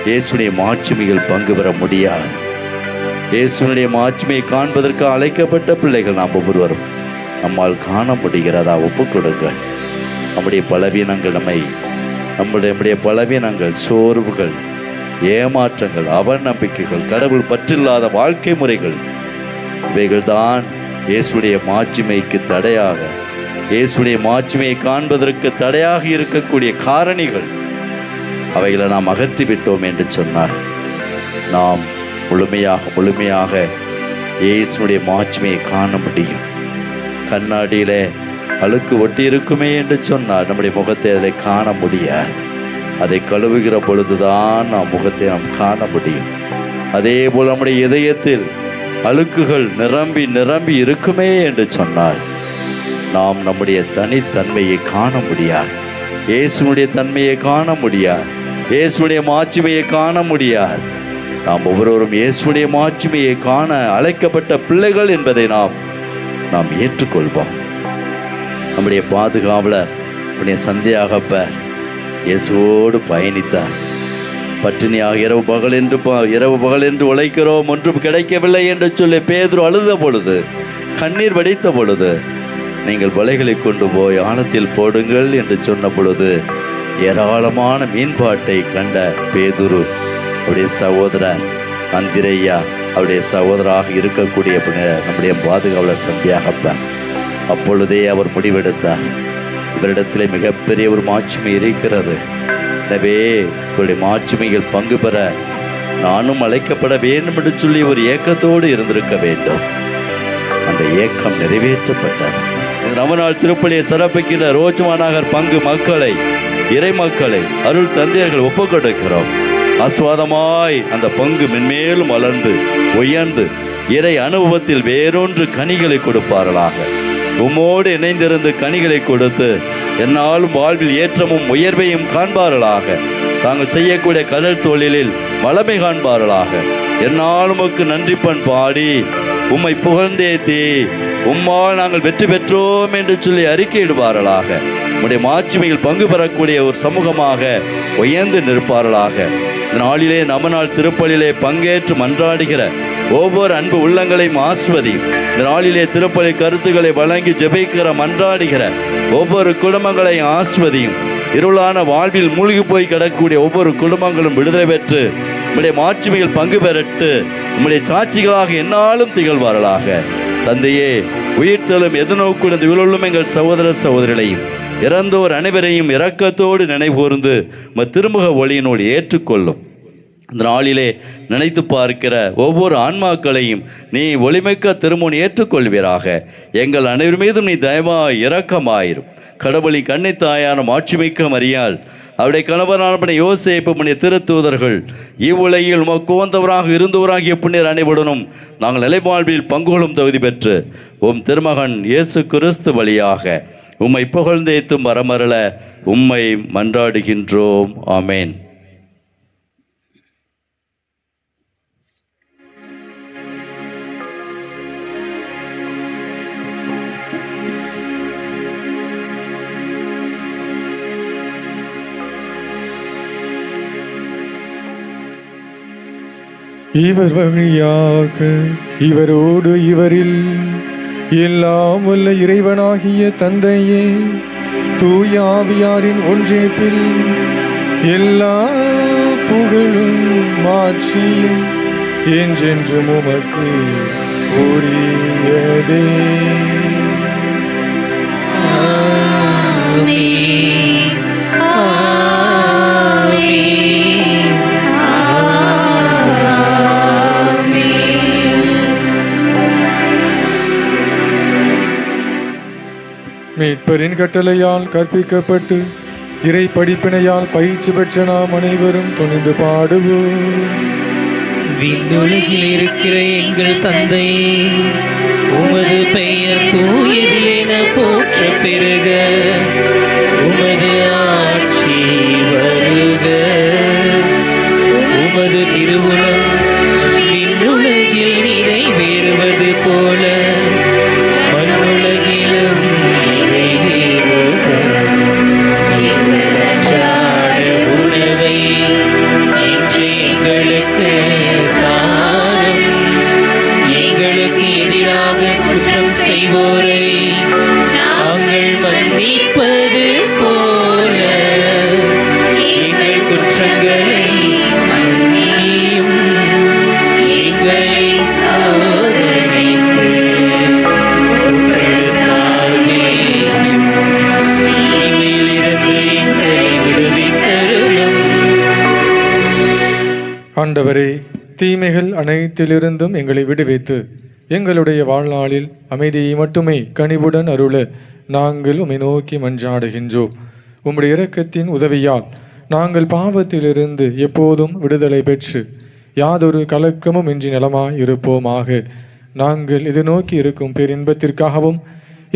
இயேசுடைய மாட்சிமையில் பங்கு பெற முடியாது? இயேசுடைய மாட்சிமையை காண்பதற்கு அழைக்கப்பட்ட பிள்ளைகள் நாம் ஒவ்வொருவரும் நம்மால் காண முடிகிறதா? ஒப்புக்கொடுங்க. நம்முடைய பலவீனங்கள் நம்முடைய பலவீனங்கள், சோர்வுகள், ஏமாற்றங்கள், அவநம்பிக்கைகள், கடவுள் பற்றில்லாத வாழ்க்கை முறைகள், இவைகள்தான் இயேசுடைய மாட்சிமைக்கு தடையாக, இயேசுடைய மாட்சிமையை காண்பதற்கு தடையாக இருக்கக்கூடிய காரணிகள். அவைகளை நாம் அகற்றிவிட்டோம் என்று சொன்னார். நாம் முழுமையாக இயேசுடைய மாட்சிமையை காண முடியும். கண்ணாடியில் அழுக்கு ஒட்டி இருக்குமே என்று சொன்னார். நம்முடைய முகத்தை அதில் காண முடியாது. அதை கழுவுகிற பொழுதுதான் நாம் முகத்தை நாம் காண முடியும். அதே போல் நம்முடைய இதயத்தில் அழுக்குகள் நிரம்பி இருக்குமே என்று சொன்னார். நாம் நம்முடைய தனித்தன்மையை காண முடியாது. இயேசுடைய தன்மையை காண முடியாது. இயேசுடைய மாட்சிமையை காண முடியாது. நாம் ஒவ்வொருவரும் இயேசுடைய மாட்சிமையை காண அழைக்கப்பட்ட பிள்ளைகள் என்பதை நாம் ஏற்றுக்கொள்வோம். நம்முடைய பாதுகாவலர் நம்முடைய சந்தியாகப்பர் இயேசுவோடு பயணித்தார். பட்டினியாக இரவு பகல் என்று உழைக்கிறோம், ஒன்றும் கிடைக்கவில்லை என்று சொல்லி பேதுரு அழுத பொழுது, கண்ணீர் வடித்த பொழுது, நீங்கள் வலைகளை கொண்டு போய் ஆழத்தில் போடுங்கள் என்று சொன்ன பொழுது ஏராளமான மீன்பாட்டை கண்ட பேதுரு அவருடைய சகோதரர் அந்திரையா, அவருடைய சகோதராக இருக்கக்கூடிய நம்முடைய பாதுகாவலர் சந்தியாகப்பர் அப்பொழுதே அவர் முடிவெடுத்தார், இவரிடத்திலே மிகப்பெரிய ஒரு மாட்சிமை இருக்கிறது. எனவே இவருடைய மாட்சிமையில் பங்கு பெற நானும் அழைக்கப்பட வேண்டும் என்று சொல்லி ஒரு ஏக்கத்தோடு இருந்திருக்க வேண்டும். அந்த ஏக்கம் நிறைவேற்றப்பட்டது. நவநாள் திருப்பலியை சிறப்பிக்கின்ற ரோஜ்மாநகர் பங்கு மக்களை, இறை மக்களை, அருள் தந்தையர்கள் ஒப்புக்கொடுக்கிறோம். ஆஸ்வாதமாய் அந்த பங்கு மென்மேலும் வளர்ந்து உயர்ந்து இறை அனுபவத்தில் வேறொன்று கனிகளை கொடுப்பார்களாக. உம்மோடு இணைந்திருந்து கனிகளை கொடுத்து என்னாலும் வாழ்வில் ஏற்றமும் உயர்வையும் காண்பார்களாக. தாங்கள் செய்யக்கூடிய கடல் தொழிலில் வளமை காண்பார்களாக. என்னால் உமக்கு நன்றி பாடி உம்மை புகழ்ந்தேத்தி உம்மால் நாங்கள் வெற்றி பெற்றோம் என்று சொல்லி அறிக்கையிடுவார்களாக. உம்முடைய மாட்சிமையில் பங்கு பெறக்கூடிய ஒரு சமூகமாக உயர்ந்து நிற்பார்களாக. இந்த நாளிலே நவநாள் திருப்பலியிலே பங்கேற்று மன்றாடுகிற ஒவ்வொரு அன்பு உள்ளங்களையும் ஆசிர்வதியும். இந்த நாளிலே திருப்பலி கருத்துக்களை வழங்கி ஜெபிக்கிற மன்றாடுகிற ஒவ்வொரு குடும்பங்களையும் ஆசிர்வதியும். இருளான வாழ்வில் மூழ்கி போய் கிடக்கக்கூடிய ஒவ்வொரு குடும்பங்களும் விடுதலை பெற்று உம்முடைய மாட்சிமையில் பங்கு பெறட்டு உம்முடைய சாட்சிகளாக என்னாலும் திகழ்வார்களாக. தந்தையே, உயிர்த்தலும் எதிர்நோக்குடன் விழுள்ளும் எங்கள் சகோதர சகோதரிகளையும் இறந்தோர் அனைவரையும் இரக்கத்தோடு நினைவுகூர்ந்து திருமுக ஒளியினோடு ஏற்றுக்கொள்ளும். இந்த நாளிலே நினைத்து பார்க்கிற ஒவ்வொரு ஆன்மாக்களையும் நீ ஒளிமிக்க திருமுன் ஏற்றுக்கொள்வீராக. எங்கள் அனைவர் மீதும் நீ தயவாய் இரக்கமாயிரும். கடவுளின் கன்னித்தாயான மாட்சிமிக்க மரியாள், அவருடைய கணவரான யோசேப்பு புண்ணிய திருத்தூதர்கள், இவ்வுலகில் உமக்கு உகந்தவராக இருந்தவராகிய புண்ணியர் அனைவருடனும் நாங்கள் நிலைவாழ்வில் பங்குகளும் தகுதி பெற்று உம் திருமகன் இயேசு கிறிஸ்து வழியாக உம்மை புகழ்ந்தேத்தும் வரமருள உம்மை மன்றாடுகின்றோம். ஆமேன். இவர் வழியாக இவரோடு இவரில் எல்லாம் வல்ல இறைவனாகிய தந்தையே, தூய ஆவியாரின் ஒன்றேப்பில் எல்லா புகழும் மாட்சியும் என்றென்றும் உமக்கு உரியதே. மீட்பரின் கட்டளையால் கற்பிக்கப்பட்டு இறை படிப்பினையால் பயிற்சி பெற்ற நாம் அனைவரும் துணிந்து பாடுவோம். விண்ணுலகில் இருக்கிற எங்கள் தந்தையே, உமது பெயர் தூயது என போற்ற பெறுக. உமது ஆட்சி வருக. உமது திருவுளம் விண்ணுலகில் நிறைவேறுவது போல மண்ணுலகிலும் நிறைவேறுக. எங்கள் அன்றாட உணவை இன்று எங்களுக்கு தாரும். எங்களுக்கு எதிராக குற்றம் செய்வோரை நாங்கள் மன்னிப்பது போல எங்கள் குற்றங்களை மன்னியும். எங்களை சோதனைக்கு உட்படுத்தாதேயும். தீமையிலிருந்து எங்களை விடுவித்தருளும். ஆண்டவரே, தீமைகள் அனைத்திலிருந்தும் எங்களை விடுவித்து எங்களுடைய வாழ்நாளில் அமைதியை மட்டுமே கனிவுடன் அருள நாங்கள் உம்மை நோக்கி மன்றாடுகின்றோம். உம்முடைய இரக்கத்தின் உதவியால் நாங்கள் பாவத்திலிருந்து எப்போதும் விடுதலை பெற்று யாதொரு கலக்கமும் இன்றி நலமாய் இருப்போமாக. நாங்கள் இது நோக்கி இருக்கும் பேரின்பத்திற்காகவும்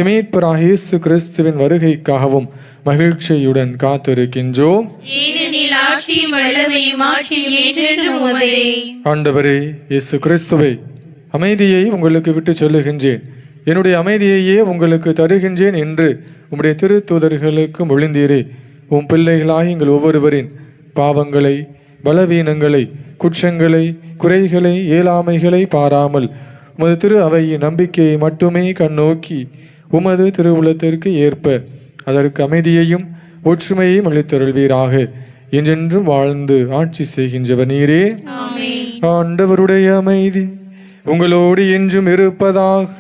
இமீட்பராக இயேசு கிறிஸ்துவின் வருகைக்காகவும் மகிழ்ச்சியுடன் காத்திருக்கின்றோம். ஏனெனில் ஆட்சியும் வல்லமையும் ஆட்சியும் என்றென்றும் உமதே. ஆண்டவரே இயேசு கிறிஸ்துவே, அமைதியை உங்களுக்கு விட்டு சொல்லுகின்றேன், என்னுடைய அமைதியையே உங்களுக்கு தருகின்றேன் என்று உம்முடைய திருத்தூதர்களுக்கு மொழிந்தீரே. உம் பிள்ளைகளாய் எங்கள் ஒவ்வொருவரின் பாவங்களை, பலவீனங்களை, குற்றங்களை, குறைகளை, இயலாமைகளை பாராமல் உமது திரு அவையின் நம்பிக்கையை மட்டுமே கண்ணோக்கி உமது திருவுளத்திற்கு ஏற்ப அதற்கு அமைதியையும் ஒற்றுமையையும் அளித்தருள்வீராக. என்றென்றும் வாழ்ந்து ஆட்சி செய்கின்றவர் நீரே. ஆண்டவருடைய அமைதி உங்களோடு என்றும் இருப்பதாக.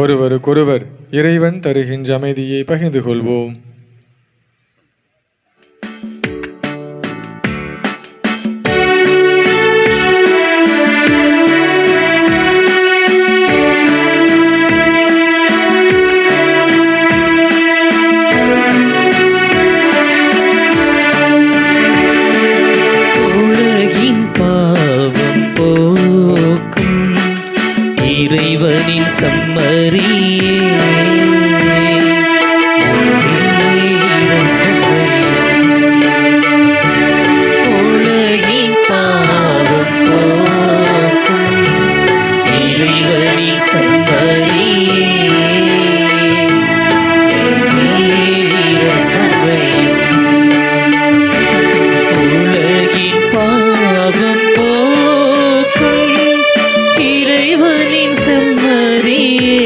ஒருவருக்கொருவர் இறைவன் தருகின்ற அமைதியை பகிர்ந்து கொள்வோம். இறைவனின் செம்மறியே உலகின் பாவம் போக்கும் இறைவனின் செம்மறியே உலகின் பாவம் போக்கும் இறைவனின் செம்மறியே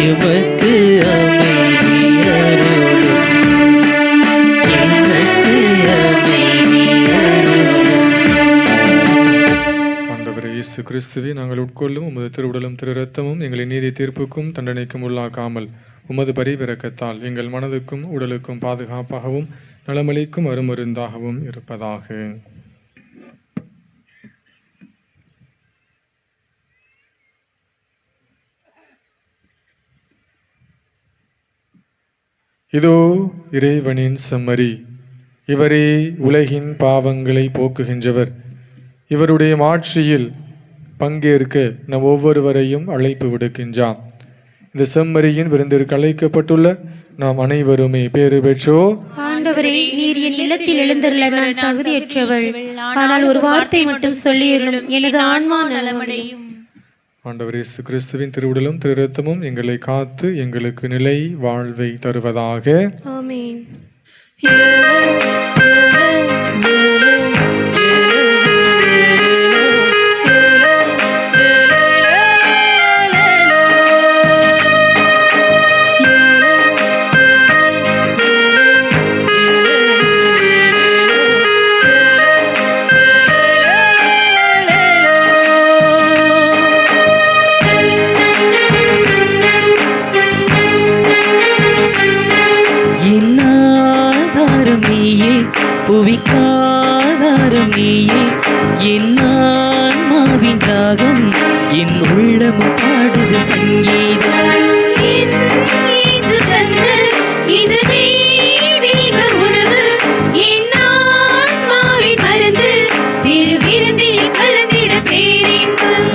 எமக்கு அமைதி அருளும் எமக்கு அமைதி அருளும். ஆண்டவரே இயேசு கிறிஸ்துவே, நாங்கள் உட்கொள்ளும் உமது திருவுடலும் திரு இரத்தமும் எங்களை நீதி தீர்ப்புக்கும் தண்டனைக்கும் உள்ளாக்காமல் உமது பரிவிரக்கத்தால் எங்கள் மனதுக்கும் உடலுக்கும் பாதுகாப்பாகவும் நலமளிக்கும் அருமருந்தாகவும் இருப்பதாக. இதோ இறைவனின் செம்மறி, இவரே உலகின் பாவங்களை போக்குகின்றவர். இவருடைய மாட்சியில் பங்கேற்க நம் ஒவ்வொருவரையும் அழைப்பு விடுக்கின்றான். இந்த செம்மறியின் விருந்திற்கு அழைக்கப்பட்டுள்ள நாம் அனைவருமே பேறு பெற்றோர். ஆண்டவரே, நீர் என் இல்லத்தில் எழுந்தருள நான் தகுதியற்றவள். ஆனால் ஒரு வார்த்தை மட்டும் சொல்லியருளும், எனது ஆன்மா நலமடையும். ஆண்டவர் இயேசு கிறிஸ்துவின் திருவுடலும் திரு இரத்தமும் எங்களை காத்து எங்களுக்கு நிலை வாழ்வை தருவதாக. ஆமென். என்னாதாரம் நீயே, புவிக்காதாரம் நீயே, என் ஆன்மாவின் ராகம், என் உள்ளமும் பாடுது சங்கீதம். இயேசு தந்த இது தெய்வீக உணவு, என் ஆன்மாவின் மருந்து, திரு விருந்தில் கலந்திட பேரின்பம்.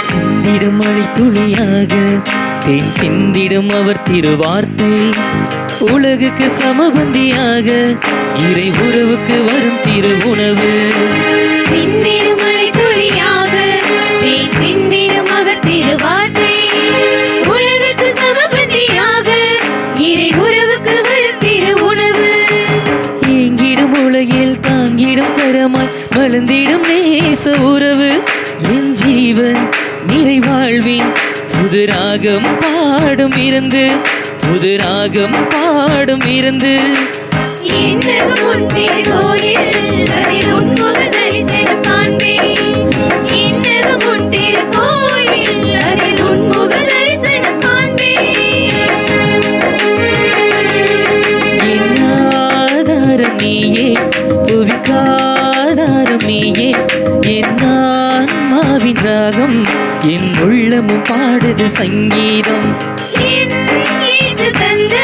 சிந்திடும் மழை துளியாக தேன் சிந்திடும் அவர் திருவார்த்தை, உலகுக்கு சமபந்தியாக இறை உறவுக்கு வரும் திரு உணவு. சிந்திடும் மழை துளியாக தேன் சிந்திடும் அவர் திருவார்த்தை, உலகுக்கு சமபந்தியாக இறை உறவுக்கு வரும் திரு உணவு. ஏங்கிடும் உலகில் தாங்கிடும் கரமாய் வளர்ந்திடும் நேச உறவு, என் ஜீவன் நிறைவாழ்வின் புது ராகம் பாடும் இருந்து, புது ராகம் பாடும் இருந்து. என்னகம் உன் திருக்கோயில், அதில் உன் முக தரிசனம் காண்பேன். என்னகம் உன் திருக்கோயில், அதில் உன் முக தரிசனம் காண்பேன். என் ஆதாரம் நீயே, புவிக்காதாரம் நீயே, என் ஆன்மாவின் ராகம், என் உள்ளமும் பாடுது சங்கீதம். இயேசு தந்த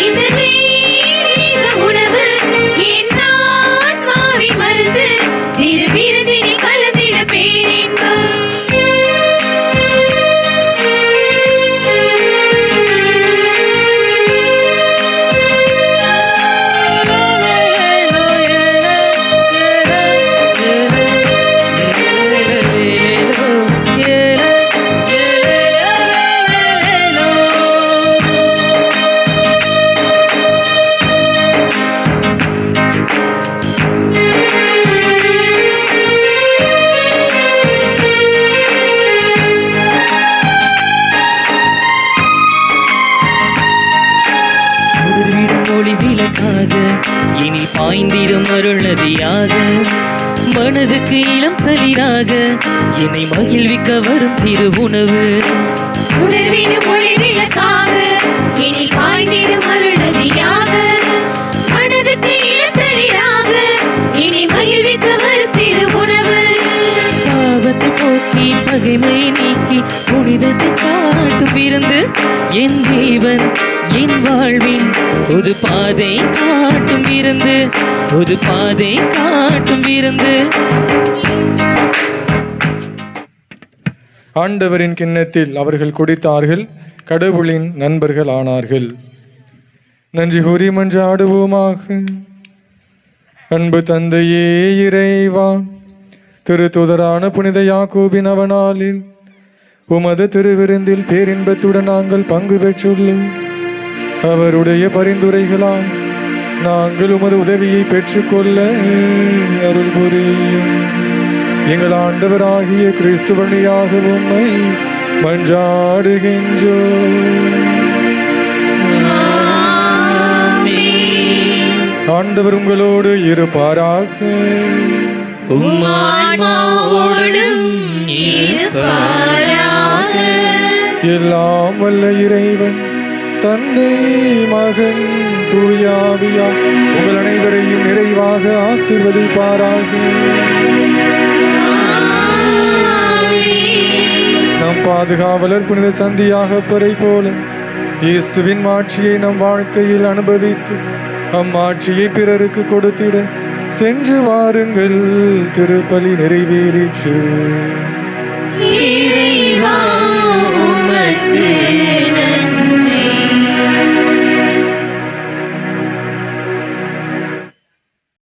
இந்த தெய்வீக உணவு, என் ஆன்மாவின் மருந்து, திரு விருந்தினில் கலந்திட பேரின்பம். பாய்ந்திடும் அருள் நதியாக, மனதுக்கு இளம் தளிராக என்னை மகிழ்விக்க வரும் திரு உணவு. உணர்விடும் ஒளி விளக்காக இனி பாய்ந்திடும் அருள் நதியாக, மனதுக்கு இளம் தளிராக இனி மகிழ்விக்க வரும் திரு உணவு. பாவத்தை போக்கி பகைமையை நீக்கி புனிதத்தை காட்டும் விருந்து, என் தேவன் என் வாழ்வின் ஒரு பாதை காட்டும் விருந்து, ஒரு பாதை காட்டும் விருந்து. ஆண்டவரின் கிண்ணத்தில் அவர்கள் குடித்தார்கள், கடவுளின் நண்பர்கள் ஆனார்கள். நன்றி கூறி மன்றாடுவோமாக. அன்பு தந்தையே இறைவா, திருத்தூதரான புனித யாக்கோபின் அவனாலில் உமது திருவிருந்தில் பேரின்பத்துடன் நாங்கள் பங்கு பெற்றுள்ளோம். அவருடைய பரிந்துரைகளால் நாங்கள் உமது உதவியை பெற்றுக்கொள்ள அருள் புரியும். எங்கள் ஆண்டவராகிய கிறிஸ்து வழியாக உம்மை மன்றாடுகின்றோம். ஆண்டவர் உங்களோடு இருப்பாராக. எல்லாம் வல்ல இறைவன் தந்தை மகன் தூயாவியா உங்கள் அனைவரையும் நிறைவாக ஆசீர்வதிப்பாராக. நம் பாதுகாவலர் புனித சந்தியாகப்பரை போல இயேசுவின் மாட்சியை நம் வாழ்க்கையில் அனுபவித்து அம்மாட்சியை பிறருக்கு கொடுத்திட சென்று வாருங்கள். திருப்பலி நிறைவேறிற்று. இறைவா உமக்கு